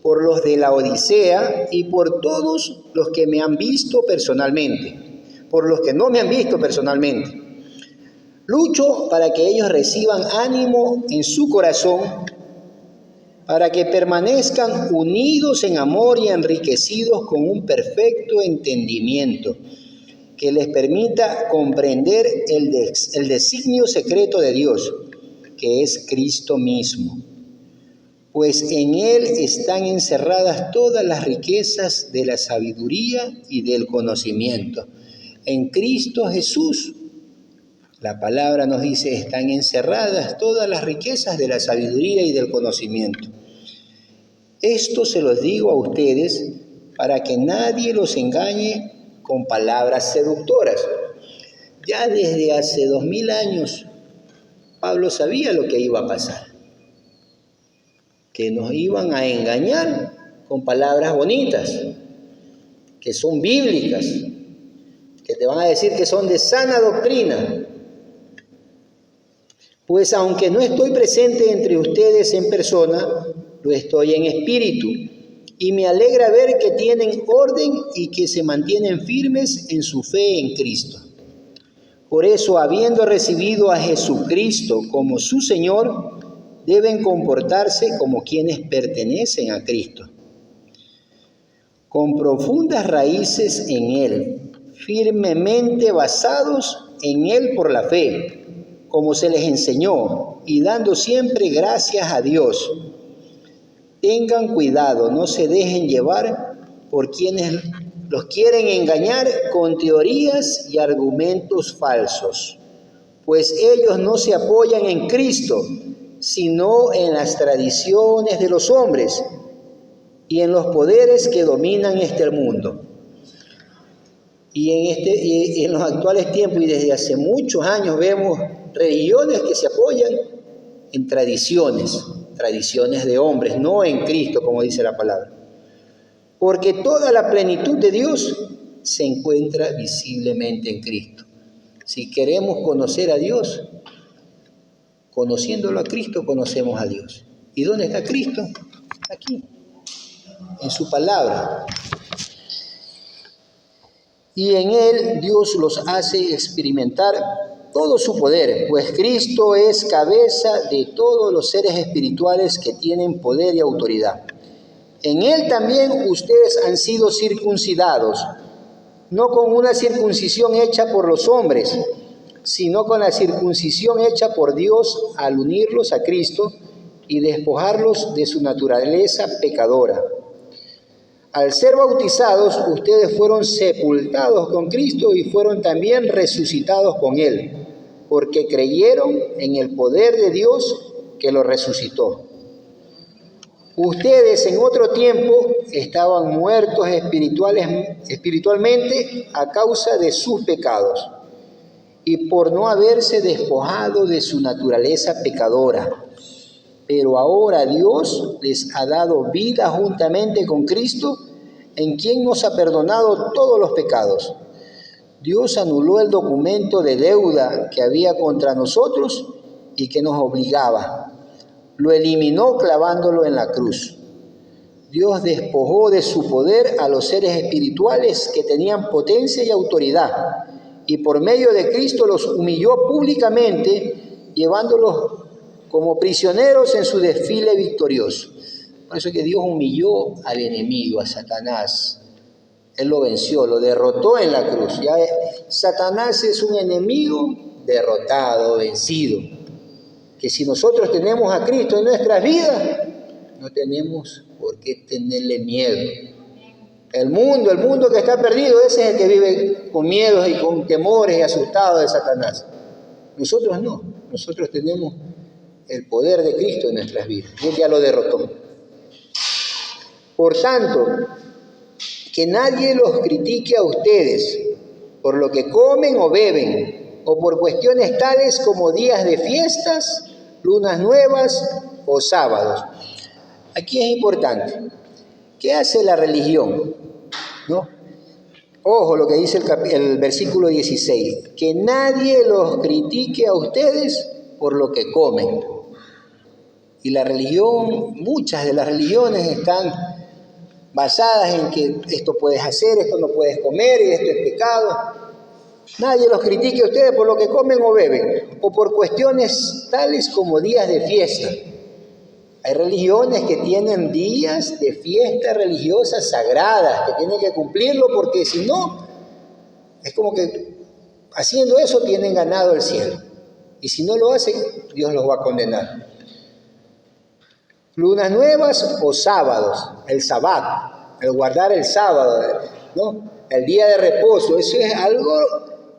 por los de la Odisea y por todos los que me han visto personalmente, por los que no me han visto personalmente. Lucho para que ellos reciban ánimo en su corazón, para que permanezcan unidos en amor y enriquecidos con un perfecto entendimiento que les permita comprender el designio secreto de Dios, que es Cristo mismo. Pues en Él están encerradas todas las riquezas de la sabiduría y del conocimiento. En Cristo Jesús, la palabra nos dice, están encerradas todas las riquezas de la sabiduría y del conocimiento. Esto se los digo a ustedes para que nadie los engañe con palabras seductoras. Ya desde hace 2000 años, Pablo sabía lo que iba a pasar, que nos iban a engañar con palabras bonitas, que son bíblicas, que te van a decir que son de sana doctrina. Pues aunque no estoy presente entre ustedes en persona, lo estoy en espíritu, y me alegra ver que tienen orden y que se mantienen firmes en su fe en Cristo. Por eso, habiendo recibido a Jesucristo como su Señor, deben comportarse como quienes pertenecen a Cristo, con profundas raíces en Él, firmemente basados en Él por la fe, como se les enseñó, y dando siempre gracias a Dios. Tengan cuidado, no se dejen llevar por quienes los quieren engañar con teorías y argumentos falsos, pues ellos no se apoyan en Cristo, sino en las tradiciones de los hombres y en los poderes que dominan este mundo. Y en los actuales tiempos y desde hace muchos años vemos religiones que se apoyan en tradiciones de hombres, no en Cristo, como dice la palabra. Porque toda la plenitud de Dios se encuentra visiblemente en Cristo. Si queremos conocer a Dios, conociéndolo a Cristo, conocemos a Dios. ¿Y dónde está Cristo? Aquí, en su palabra. Y en Él Dios los hace experimentar todo su poder, pues Cristo es cabeza de todos los seres espirituales que tienen poder y autoridad. En Él también ustedes han sido circuncidados, no con una circuncisión hecha por los hombres, sino con la circuncisión hecha por Dios al unirlos a Cristo y despojarlos de su naturaleza pecadora. Al ser bautizados, ustedes fueron sepultados con Cristo y fueron también resucitados con Él, porque creyeron en el poder de Dios que lo resucitó. Ustedes en otro tiempo estaban muertos espiritualmente a causa de sus pecados y por no haberse despojado de su naturaleza pecadora. Pero ahora Dios les ha dado vida juntamente con Cristo, en quien nos ha perdonado todos los pecados. Dios anuló el documento de deuda que había contra nosotros y que nos obligaba. Lo eliminó clavándolo en la cruz. Dios despojó de su poder a los seres espirituales que tenían potencia y autoridad, y por medio de Cristo los humilló públicamente, llevándolos como prisioneros en su desfile victorioso. Por eso que Dios humilló al enemigo, a Satanás. Él lo venció, lo derrotó en la cruz. Ya Satanás es un enemigo derrotado, vencido. Que si nosotros tenemos a Cristo en nuestras vidas, no tenemos por qué tenerle miedo. El mundo que está perdido, ese es el que vive con miedos y con temores y asustado de Satanás. Nosotros no, nosotros tenemos el poder de Cristo en nuestras vidas. Él ya lo derrotó. Por tanto, que nadie los critique a ustedes por lo que comen o beben, o por cuestiones tales como días de fiestas, lunas nuevas o sábados. Aquí es importante. ¿Qué hace la religión? ¿No? Ojo lo que dice el versículo 16. Que nadie los critique a ustedes por lo que comen. Y la religión, muchas de las religiones están basadas en que esto puedes hacer, esto no puedes comer y esto es pecado. Nadie los critique a ustedes por lo que comen o beben, o por cuestiones tales como días de fiesta. Hay religiones que tienen días de fiesta religiosas sagradas, que tienen que cumplirlo porque si no, es como que haciendo eso tienen ganado el cielo. Y si no lo hacen, Dios los va a condenar. Lunas nuevas o sábados, el sabbat, el guardar el sábado, ¿no? El día de reposo, eso es algo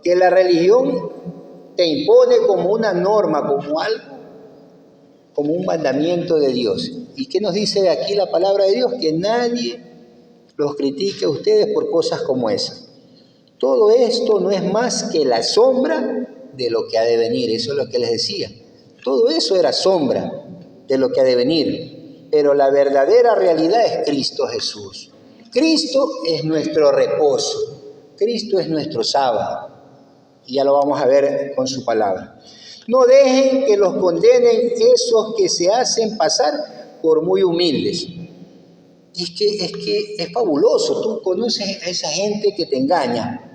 que la religión te impone como una norma, como algo, como un mandamiento de Dios. ¿Y qué nos dice aquí la palabra de Dios? Que nadie los critique a ustedes por cosas como esas. Todo esto no es más que la sombra de lo que ha de venir, eso es lo que les decía. Todo eso era sombra de lo que ha de venir, pero la verdadera realidad es Cristo Jesús. Cristo es nuestro reposo, Cristo es nuestro sábado, y ya lo vamos a ver con su palabra. No dejen que los condenen esos que se hacen pasar por muy humildes. Y es que es fabuloso, tú conoces a esa gente que te engaña,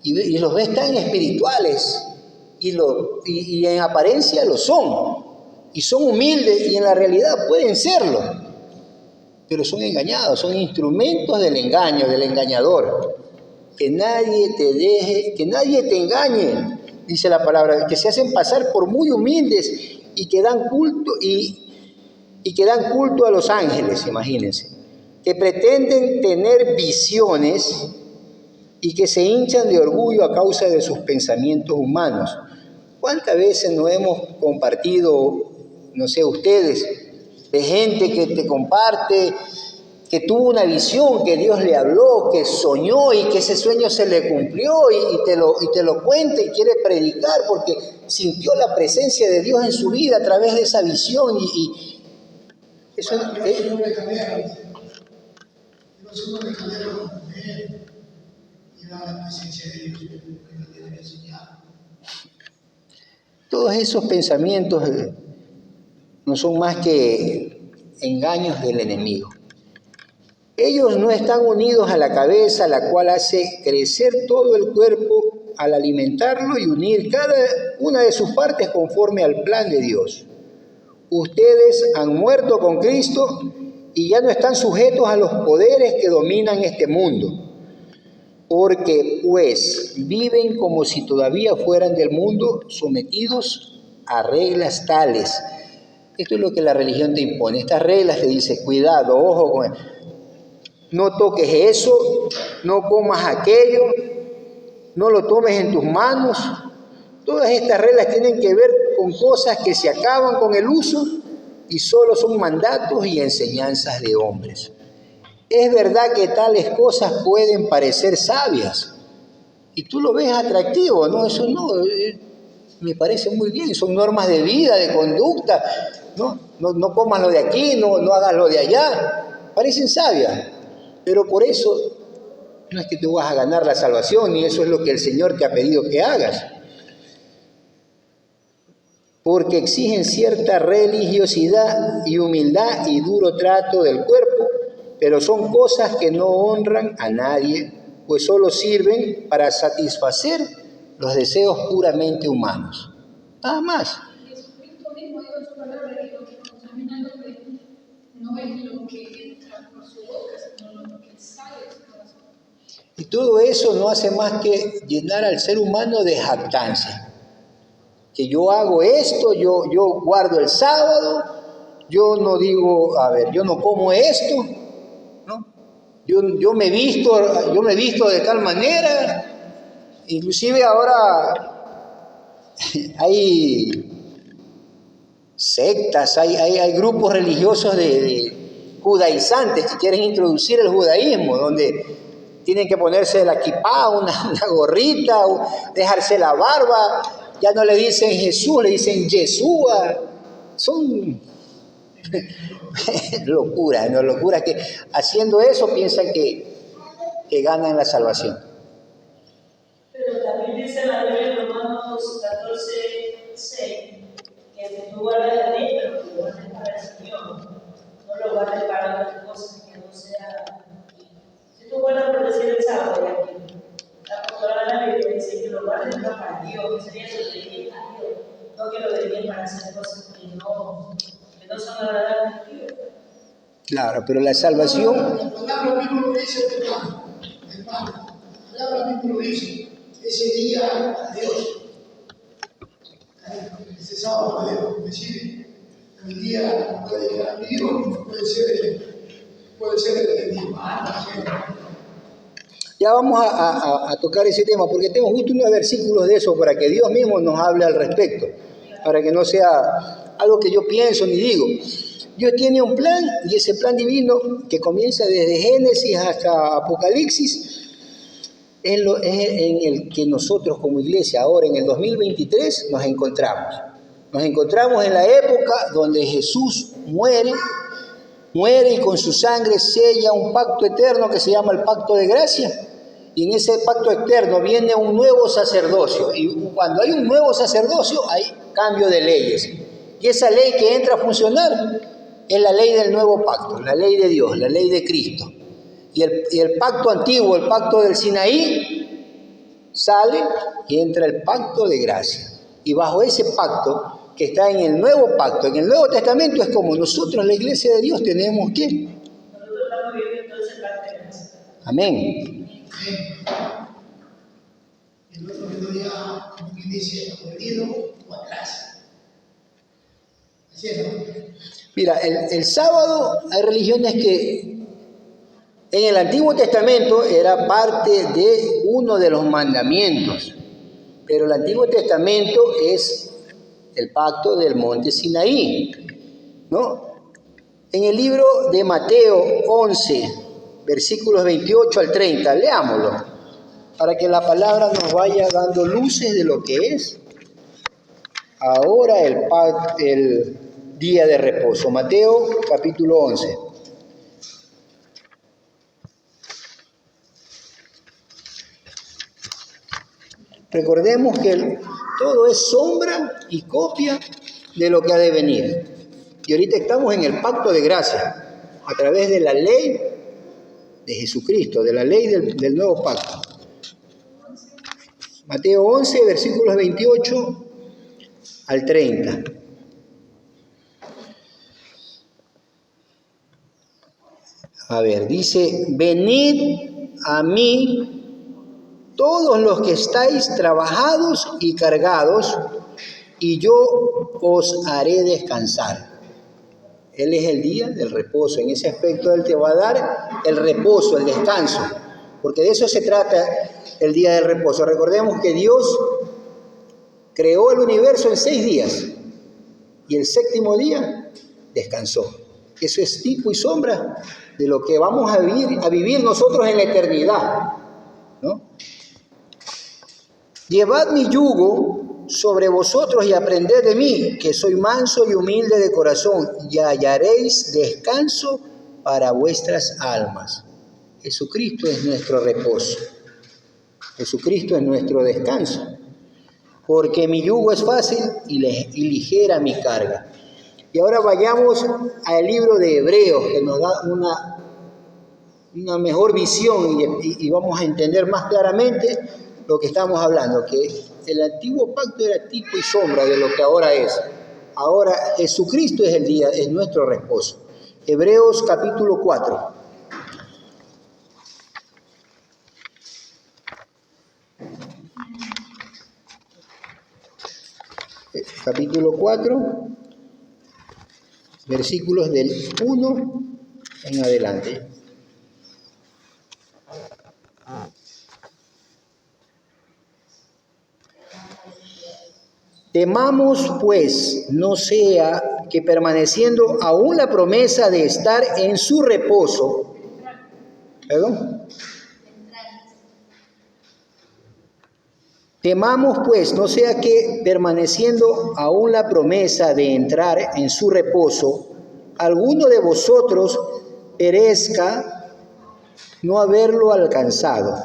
y los ves tan espirituales, y en apariencia lo son, y son humildes, y en la realidad pueden serlo, pero son engañados, son instrumentos del engaño, del engañador. Que nadie te deje, que nadie te engañe, dice la palabra, que se hacen pasar por muy humildes y que dan culto, y que dan culto a los ángeles, imagínense, que pretenden tener visiones y que se hinchan de orgullo a causa de sus pensamientos humanos. ¿Cuántas veces no hemos compartido, no sé, ustedes, de gente que te comparte, que tuvo una visión, que Dios le habló, que soñó y que ese sueño se le cumplió y te lo cuenta y quiere predicar porque sintió la presencia de Dios en su vida a través de esa visión y eso es... Todos esos pensamientos no son más que engaños del enemigo. Ellos no están unidos a la cabeza, la cual hace crecer todo el cuerpo al alimentarlo y unir cada una de sus partes conforme al plan de Dios. Ustedes han muerto con Cristo y ya no están sujetos a los poderes que dominan este mundo, porque pues viven como si todavía fueran del mundo, sometidos a reglas tales. Esto es lo que la religión te impone. Estas reglas te dice, cuidado, ojo con eso. No toques eso, no comas aquello, no lo tomes en tus manos. Todas estas reglas tienen que ver con cosas que se acaban con el uso y solo son mandatos y enseñanzas de hombres. Es verdad que tales cosas pueden parecer sabias y tú lo ves atractivo, ¿no? Eso no, me parece muy bien, son normas de vida, de conducta, no comas lo de aquí, no hagas lo de allá, parecen sabias. Pero por eso no es que tú vas a ganar la salvación, ni eso es lo que el Señor te ha pedido que hagas. Porque exigen cierta religiosidad y humildad y duro trato del cuerpo, pero son cosas que no honran a nadie, pues solo sirven para satisfacer los deseos puramente humanos. Nada más. Jesucristo mismo dijo en su palabra que lo que contamina no es lo que entra por su boca, sino lo que sale de su corazón. Y todo eso no hace más que llenar al ser humano de jactancia. Que yo hago esto, yo guardo el sábado, yo no digo, a ver, yo no como esto, ¿no? Yo me visto de tal manera, inclusive ahora hay sectas, hay grupos religiosos de judaizantes que quieren introducir el judaísmo, donde tienen que ponerse la kipá, una gorrita, dejarse la barba, ya no le dicen Jesús, le dicen Yeshua. Son locuras, ¿no? Locuras que haciendo eso piensan que ganan la salvación. Pero también dice la Biblia en Romanos 14:6 que tú guardas la ley, pero que lo guardes para el Señor, no lo guardes para otras cosas que no sea. Si tú guardas por decir el sábado, la pastora de la Biblia dice que lo guardes Claro, pero la salvación, La palabra mismo lo dice, hermano. La palabra mismo lo dice. Ese día a Dios. Ese sábado a Dios. Decide. El día puede llegar a mi Dios, puede ser el mismo. ya vamos a tocar ese tema, porque tengo justo unos versículos de eso para que Dios mismo nos hable al respecto, para que no sea algo que yo pienso ni digo. Dios tiene un plan, y ese plan divino que comienza desde Génesis hasta Apocalipsis, es en el que nosotros como iglesia ahora en el 2023 nos encontramos. Nos encontramos en la época donde Jesús muere y con su sangre sella un pacto eterno que se llama el pacto de gracia. Y en ese pacto eterno viene un nuevo sacerdocio. Y cuando hay un nuevo sacerdocio hay cambio de leyes. Y esa ley que entra a funcionar es la ley del nuevo pacto, la ley de Dios, la ley de Cristo. Y el pacto antiguo, el pacto del Sinaí, sale y entra el pacto de gracia. Y bajo ese pacto que está en el nuevo pacto, en el Nuevo Testamento, es como nosotros, la iglesia de Dios, tenemos que. Nosotros estamos viviendo entonces parte de eso. Amén. El otro que ya, como quien dice, perdido o atrás. Así es, ¿no? Mira, el sábado hay religiones que en el Antiguo Testamento era parte de uno de los mandamientos, pero el Antiguo Testamento es el pacto del monte Sinaí, ¿no? En el libro de Mateo 11, versículos 28 al 30, leámoslo, para que la palabra nos vaya dando luces de lo que es ahora el día de reposo. Mateo capítulo 11. Recordemos que todo es sombra y copia de lo que ha de venir. Y ahorita estamos en el pacto de gracia, a través de la ley de Jesucristo, de la ley del nuevo pacto. Mateo 11, versículos 28 al 30. A ver, dice, venid a mí todos los que estáis trabajados y cargados, y yo os haré descansar. Él es el día del reposo. En ese aspecto Él te va a dar el reposo, el descanso, porque de eso se trata el día del reposo. Recordemos que Dios creó el universo en 6 días y el séptimo día descansó. Eso es tipo y sombra de lo que vamos a vivir nosotros en la eternidad, ¿no? Llevad mi yugo sobre vosotros y aprended de mí, que soy manso y humilde de corazón, y hallaréis descanso para vuestras almas. Jesucristo es nuestro reposo. Jesucristo es nuestro descanso. Porque mi yugo es fácil y ligera mi carga. Y ahora vayamos al libro de Hebreos, que nos da una mejor visión y vamos a entender más claramente lo que estamos hablando, que el antiguo pacto era tipo y sombra de lo que ahora es. Ahora Jesucristo es nuestro reposo. Hebreos capítulo 4. Capítulo 4, versículos del 1 en adelante. Temamos, pues, no sea que permaneciendo aún la promesa de estar en su reposo, Temamos, pues, no sea que permaneciendo aún la promesa de entrar en su reposo, alguno de vosotros parezca no haberlo alcanzado,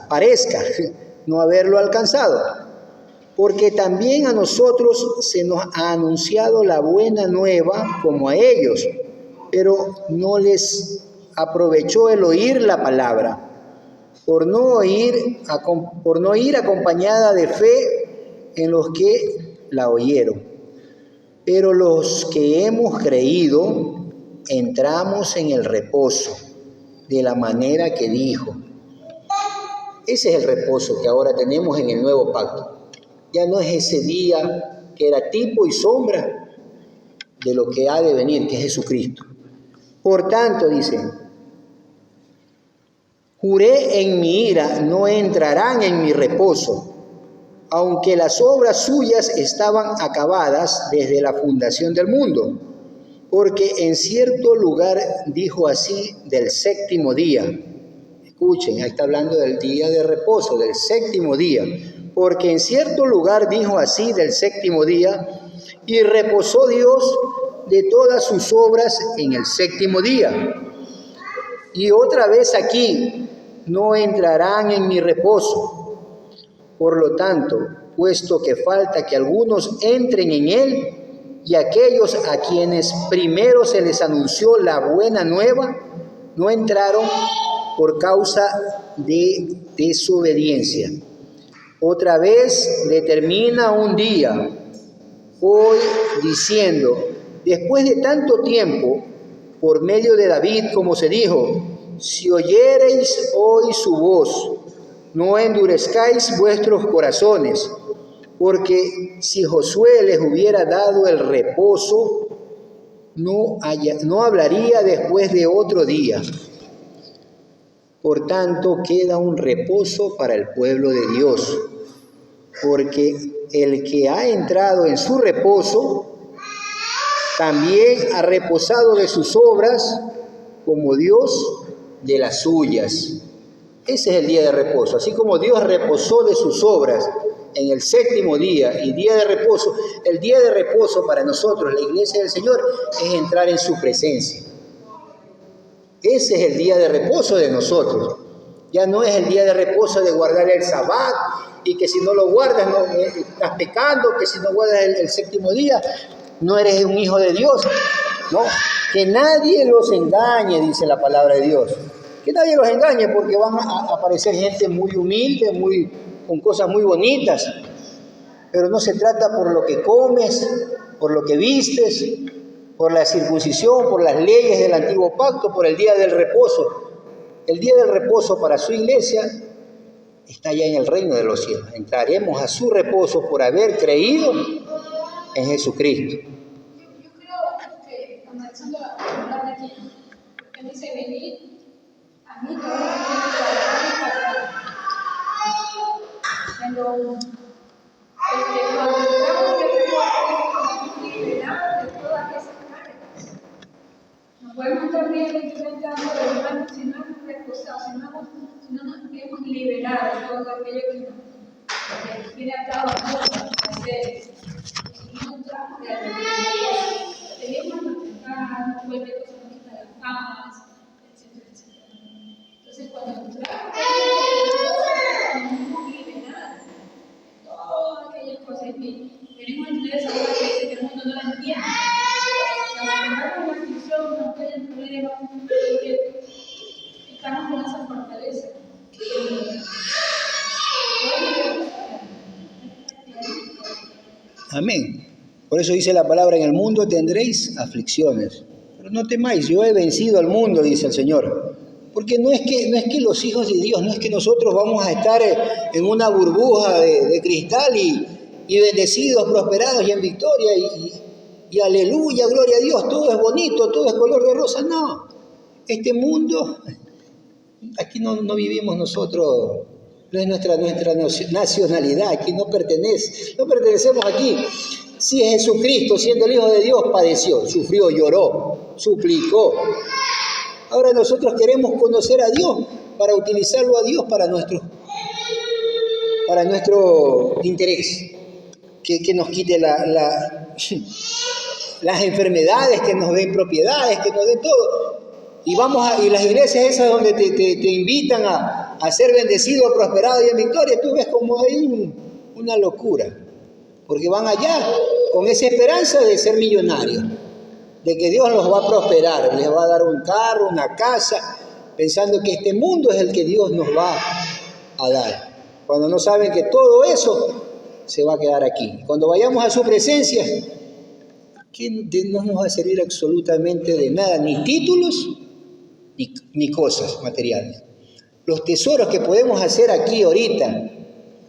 porque también a nosotros se nos ha anunciado la buena nueva como a ellos, pero no les aprovechó el oír la palabra, por no ir acompañada de fe en los que la oyeron. Pero los que hemos creído, entramos en el reposo de la manera que dijo. Ese es el reposo que ahora tenemos en el nuevo pacto. Ya no es ese día que era tipo y sombra de lo que ha de venir, que es Jesucristo. Por tanto, dice, juré en mi ira, no entrarán en mi reposo, aunque las obras suyas estaban acabadas desde la fundación del mundo. Porque en cierto lugar dijo así del séptimo día. Escuchen, ahí está hablando del día de reposo, del séptimo día. Porque en cierto lugar dijo así del séptimo día, y reposó Dios de todas sus obras en el séptimo día. Y otra vez aquí, no entrarán en mi reposo. Por lo tanto, puesto que falta que algunos entren en él, y aquellos a quienes primero se les anunció la buena nueva, no entraron por causa de desobediencia. Otra vez determina un día, hoy diciendo, después de tanto tiempo, por medio de David, como se dijo, si oyereis hoy su voz, no endurezcáis vuestros corazones, porque si Josué les hubiera dado el reposo, no hablaría después de otro día. Por tanto, queda un reposo para el pueblo de Dios, porque el que ha entrado en su reposo, también ha reposado de sus obras, como Dios de las suyas. Ese es el día de reposo. Así como Dios reposó de sus obras en el séptimo día y día de reposo, el día de reposo para nosotros, la iglesia del Señor, es entrar en su presencia. Ese es el día de reposo de nosotros. Ya no es el día de reposo de guardar el sabbat y que si no lo guardas no, estás pecando, que si no guardas el séptimo día no eres un hijo de Dios. No, que nadie los engañe, dice la palabra de Dios. Que nadie los engañe, porque van a aparecer gente muy humilde, con cosas muy bonitas. Pero no se trata por lo que comes, por lo que vistes, por la circuncisión, por las leyes del antiguo pacto, por el día del reposo. El día del reposo para su iglesia está ya en el reino de los cielos. Entraremos a su reposo por haber creído en Jesucristo. Yo creo que, analizando la palabra aquí, porque dice venir a mí todo cuando entramos de reposo, liberados de todas esas cargas. No podemos estar bien enfrentando los hermanos si no hemos reposado, si no nos hemos liberado de todo aquello que tiene atado a nosotros, a seres. Si no entramos de la reposo, tenemos que enfrentar, cualquier cosa nos quita la paz, etcétera, etcétera. Entonces, cuando entramos nos hemos liberado de todas aquellas cosas. Y venimos a entender esa cosa que dice que el mundo no la entiende. Cuando tengamos una aflicción, no haya problemas, porque estamos con esa fortaleza. Amén. Por eso dice la palabra, en el mundo tendréis aflicciones. Pero no temáis, yo he vencido al mundo, dice el Señor. Porque no es que los hijos de Dios, no es que nosotros vamos a estar en una burbuja de cristal y bendecidos, prosperados y en victoria y aleluya, gloria a Dios, todo es bonito, todo es color de rosa. No, este mundo, aquí no vivimos nosotros, no es nuestra nacionalidad, aquí no pertenecemos aquí. Si Jesucristo, siendo el Hijo de Dios, padeció, sufrió, lloró, suplicó. Ahora nosotros queremos conocer a Dios para utilizarlo a Dios para nuestro interés. Que nos quite las enfermedades, que nos den propiedades, que nos den todo. Y las iglesias esas donde te invitan a ser bendecido, prosperado y en victoria, tú ves como hay una locura. Porque van allá con esa esperanza de ser millonarios, de que Dios los va a prosperar, les va a dar un carro, una casa, pensando que este mundo es el que Dios nos va a dar. Cuando no saben que todo eso se va a quedar aquí. Cuando vayamos a su presencia, que no nos va a servir absolutamente de nada, ni títulos, ni cosas materiales. Los tesoros que podemos hacer aquí ahorita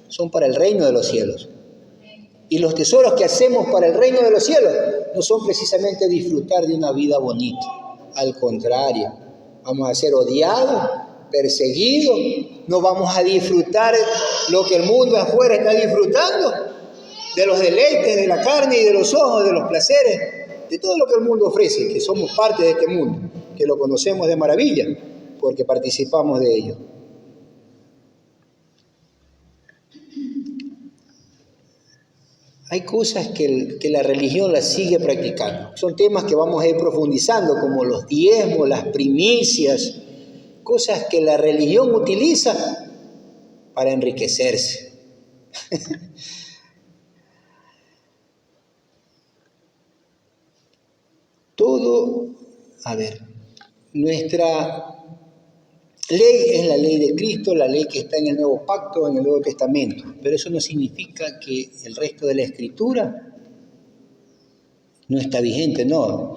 son para el reino de los cielos. Y los tesoros que hacemos para el reino de los cielos no son precisamente disfrutar de una vida bonita. Al contrario, vamos a ser odiados, perseguidos, no vamos a disfrutar lo que el mundo afuera está disfrutando, de los deleites de la carne y de los ojos, de los placeres, de todo lo que el mundo ofrece, que somos parte de este mundo, que lo conocemos de maravilla, porque participamos de ello. Hay cosas que la religión las sigue practicando. Son temas que vamos a ir profundizando, como los diezmos, las primicias, cosas que la religión utiliza para enriquecerse. Todo, nuestra ley es la ley de Cristo, la ley que está en el Nuevo Pacto, en el Nuevo Testamento. Pero eso no significa que el resto de la Escritura no está vigente, no.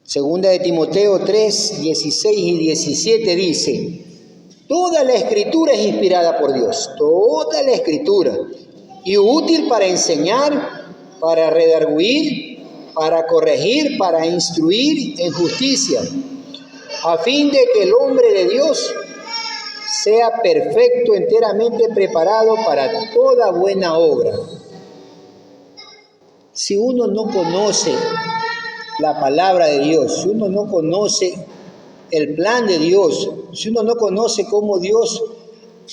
Segunda de Timoteo 3, 16 y 17 dice: toda la Escritura es inspirada por Dios, toda la Escritura, y útil para enseñar, para redarguir, para corregir, para instruir en justicia, a fin de que el hombre de Dios sea perfecto, enteramente preparado para toda buena obra. Si uno no conoce la palabra de Dios, si uno no conoce el plan de Dios, si uno no conoce cómo Dios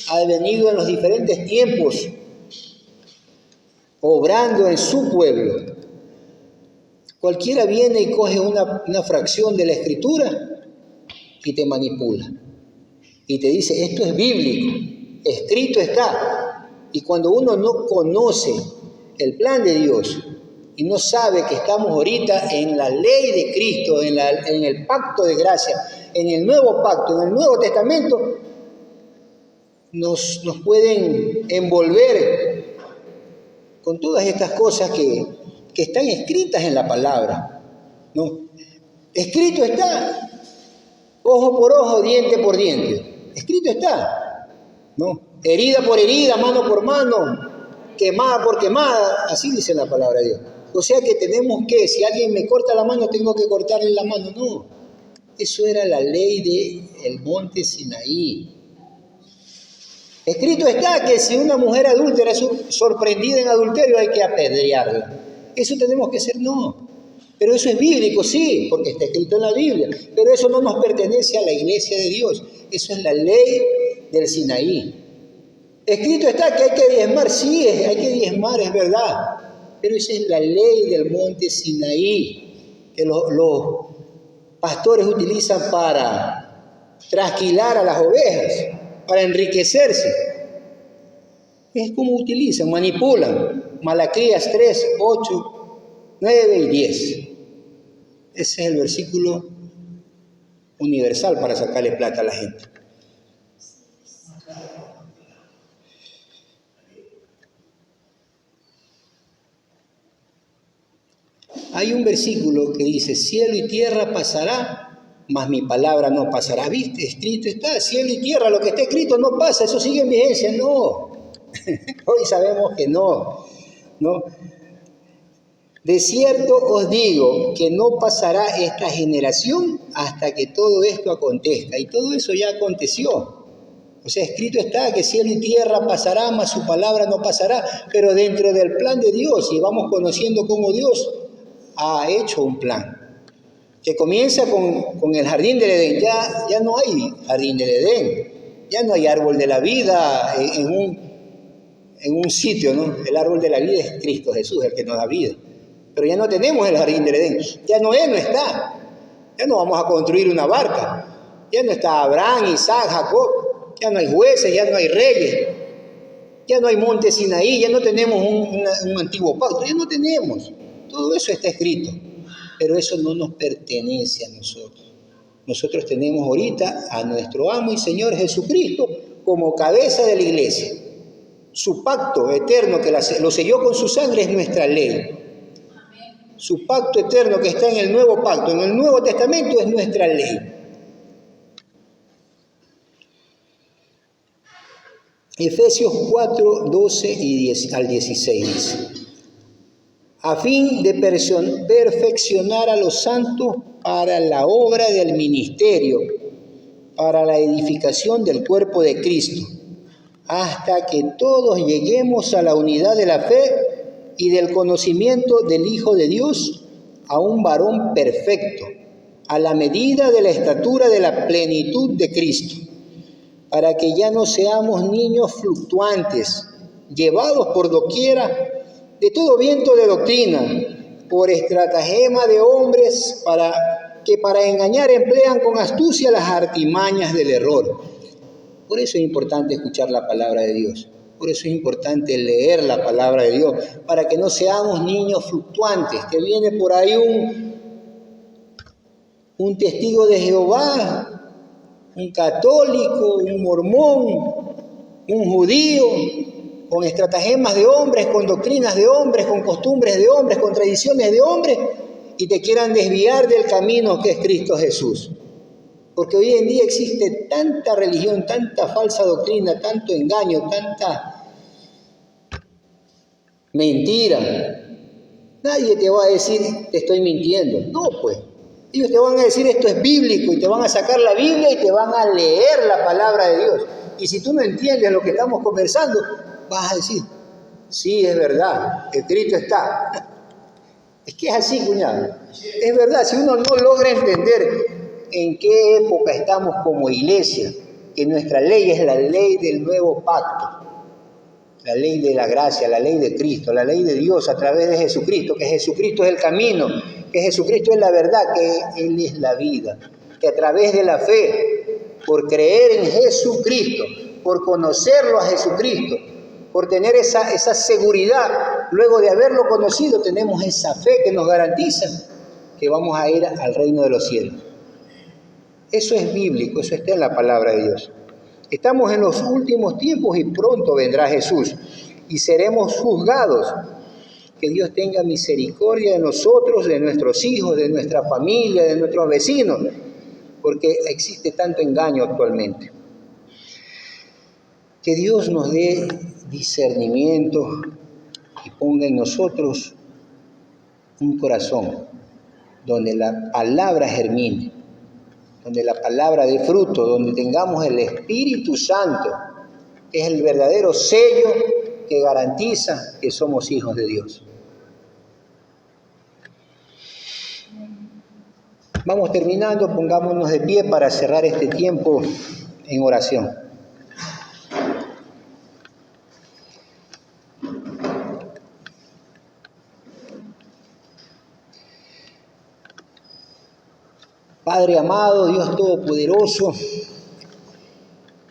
ha venido en los diferentes tiempos obrando en su pueblo, cualquiera viene y coge una fracción de la Escritura y te manipula. Y te dice, esto es bíblico, escrito está. Y cuando uno no conoce el plan de Dios y no sabe que estamos ahorita en la ley de Cristo, en el pacto de gracia, en el nuevo pacto, en el Nuevo Testamento, nos pueden envolver con todas estas cosas que están escritas en la palabra, ¿no? Escrito está. Ojo por ojo, diente por diente. Escrito está, ¿no? Herida por herida, mano por mano, quemada por quemada. Así dice la palabra de Dios. O sea que tenemos que, si alguien me corta la mano, tengo que cortarle la mano. No, eso era la ley del monte Sinaí. Escrito está que si una mujer adúltera es sorprendida en adulterio, hay que apedrearla. Eso tenemos que hacer, no. Pero eso es bíblico, sí, porque está escrito en la Biblia. Pero eso no nos pertenece a la iglesia de Dios. Eso es la ley del Sinaí. Escrito está que hay que diezmar, sí, hay que diezmar, es verdad. Pero esa es la ley del monte Sinaí, que los pastores utilizan para trasquilar a las ovejas, para enriquecerse. Es como utilizan, manipulan. Malaquías 3, 8, 9 y 10. Ese es el versículo universal para sacarle plata a la gente. Hay un versículo que dice, cielo y tierra pasará, mas mi palabra no pasará. ¿Viste? Escrito está, cielo y tierra, lo que está escrito no pasa, eso sigue en vigencia. No, hoy sabemos que no. De cierto os digo que no pasará esta generación hasta que todo esto acontezca. Y todo eso ya aconteció. O sea, escrito está que cielo y tierra pasará, mas su palabra no pasará. Pero dentro del plan de Dios, y vamos conociendo cómo Dios ha hecho un plan, que comienza con el jardín del Edén. Ya no hay jardín del Edén. Ya no hay árbol de la vida en un sitio, ¿no? El árbol de la vida es Cristo Jesús, el que nos da vida. Pero ya no tenemos el jardín del Edén. Ya Noé no está. Ya no vamos a construir una barca. Ya no está Abraham, Isaac, Jacob. Ya no hay jueces, ya no hay reyes. Ya no hay monte Sinaí. Ya no tenemos un antiguo pacto. Ya no tenemos. Todo eso está escrito. Pero eso no nos pertenece a nosotros. Nosotros tenemos ahorita a nuestro amo y Señor Jesucristo como cabeza de la iglesia. Su pacto eterno que lo selló con su sangre es nuestra ley. Su pacto eterno que está en el nuevo pacto, en el Nuevo Testamento, es nuestra ley. Efesios 4, 12 al 16 dice: a fin de perfeccionar a los santos para la obra del ministerio, para la edificación del cuerpo de Cristo, hasta que todos lleguemos a la unidad de la fe y del conocimiento del Hijo de Dios, a un varón perfecto, a la medida de la estatura de la plenitud de Cristo, para que ya no seamos niños fluctuantes, llevados por doquiera de todo viento de doctrina, por estratagema de hombres que para engañar emplean con astucia las artimañas del error. Por eso es importante escuchar la palabra de Dios. Por eso es importante leer la palabra de Dios, para que no seamos niños fluctuantes, que viene por ahí un testigo de Jehová, un católico, un mormón, un judío, con estratagemas de hombres, con doctrinas de hombres, con costumbres de hombres, con tradiciones de hombres, y te quieran desviar del camino que es Cristo Jesús. Porque hoy en día existe tanta religión, tanta falsa doctrina, tanto engaño, tanta mentira. Nadie te va a decir, te estoy mintiendo. No, pues. Ellos te van a decir, esto es bíblico, y te van a sacar la Biblia y te van a leer la palabra de Dios. Y si tú no entiendes lo que estamos conversando, vas a decir, sí, es verdad, escrito está. Es que es así, cuñado. Es verdad, si uno no logra entender en qué época estamos como iglesia, que nuestra ley es la ley del nuevo pacto, la ley de la gracia, la ley de Cristo, la ley de Dios a través de Jesucristo, que Jesucristo es el camino, que Jesucristo es la verdad, que Él es la vida, que a través de la fe, por creer en Jesucristo, por conocerlo a Jesucristo, por tener esa seguridad, luego de haberlo conocido, tenemos esa fe que nos garantiza que vamos a ir al reino de los cielos. Eso es bíblico, eso está en la palabra de Dios. Estamos en los últimos tiempos y pronto vendrá Jesús y seremos juzgados. Que Dios tenga misericordia de nosotros, de nuestros hijos, de nuestra familia, de nuestros vecinos, porque existe tanto engaño actualmente. Que Dios nos dé discernimiento y ponga en nosotros un corazón donde la palabra germine, donde la palabra dé fruto, donde tengamos el Espíritu Santo, que es el verdadero sello que garantiza que somos hijos de Dios. Vamos terminando, pongámonos de pie para cerrar este tiempo en oración. Padre amado, Dios Todopoderoso,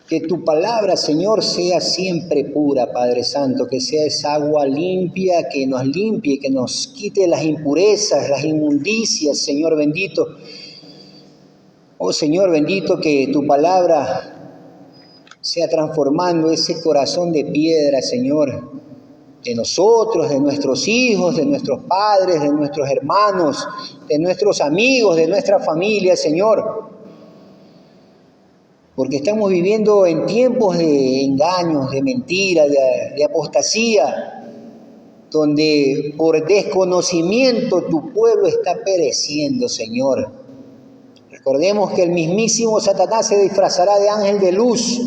que tu palabra, Señor, sea siempre pura, Padre Santo, que sea esa agua limpia, que nos limpie, que nos quite las impurezas, las inmundicias, Señor bendito. Oh Señor bendito, que tu palabra sea transformando ese corazón de piedra, Señor, de nosotros, de nuestros hijos, de nuestros padres, de nuestros hermanos, de nuestros amigos, de nuestra familia, Señor. Porque estamos viviendo en tiempos de engaños, de mentiras, de apostasía, donde por desconocimiento tu pueblo está pereciendo, Señor. Recordemos que el mismísimo Satanás se disfrazará de ángel de luz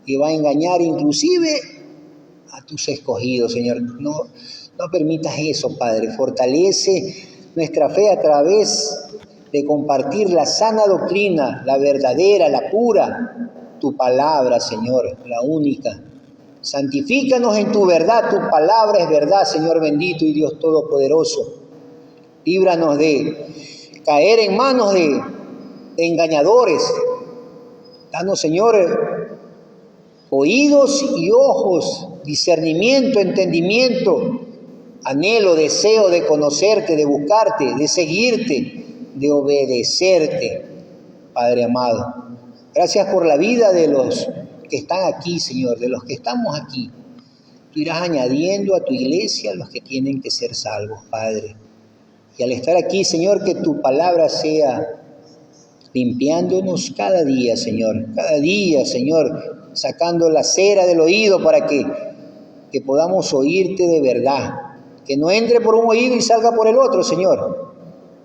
y va a engañar inclusive a tus escogidos, Señor. No permitas eso, Padre. Fortalece nuestra fe a través de compartir la sana doctrina, la verdadera, la pura, tu palabra, Señor, la única. Santifícanos en tu verdad, tu palabra es verdad, Señor bendito y Dios todopoderoso. Líbranos de caer en manos de engañadores. Danos, Señor, oídos y ojos, discernimiento, entendimiento, anhelo, deseo de conocerte, de buscarte, de seguirte, de obedecerte, Padre amado. Gracias por la vida de los que están aquí, Señor, de los que estamos aquí. Tú irás añadiendo a tu iglesia los que tienen que ser salvos, Padre. Y al estar aquí, Señor, que tu palabra sea limpiándonos cada día, Señor, sacando la cera del oído para que podamos oírte de verdad, que no entre por un oído y salga por el otro, Señor,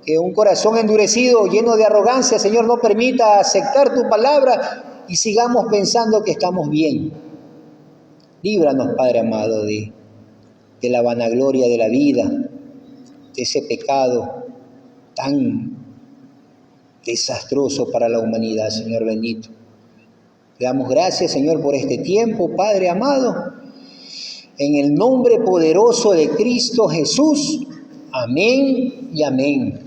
que un corazón endurecido, lleno de arrogancia, Señor, no permita aceptar tu palabra y sigamos pensando que estamos bien. Líbranos, Padre amado, de la vanagloria de la vida, de ese pecado tan desastroso para la humanidad, Señor bendito. Le damos gracias, Señor, por este tiempo, Padre amado, en el nombre poderoso de Cristo Jesús. Amén y amén.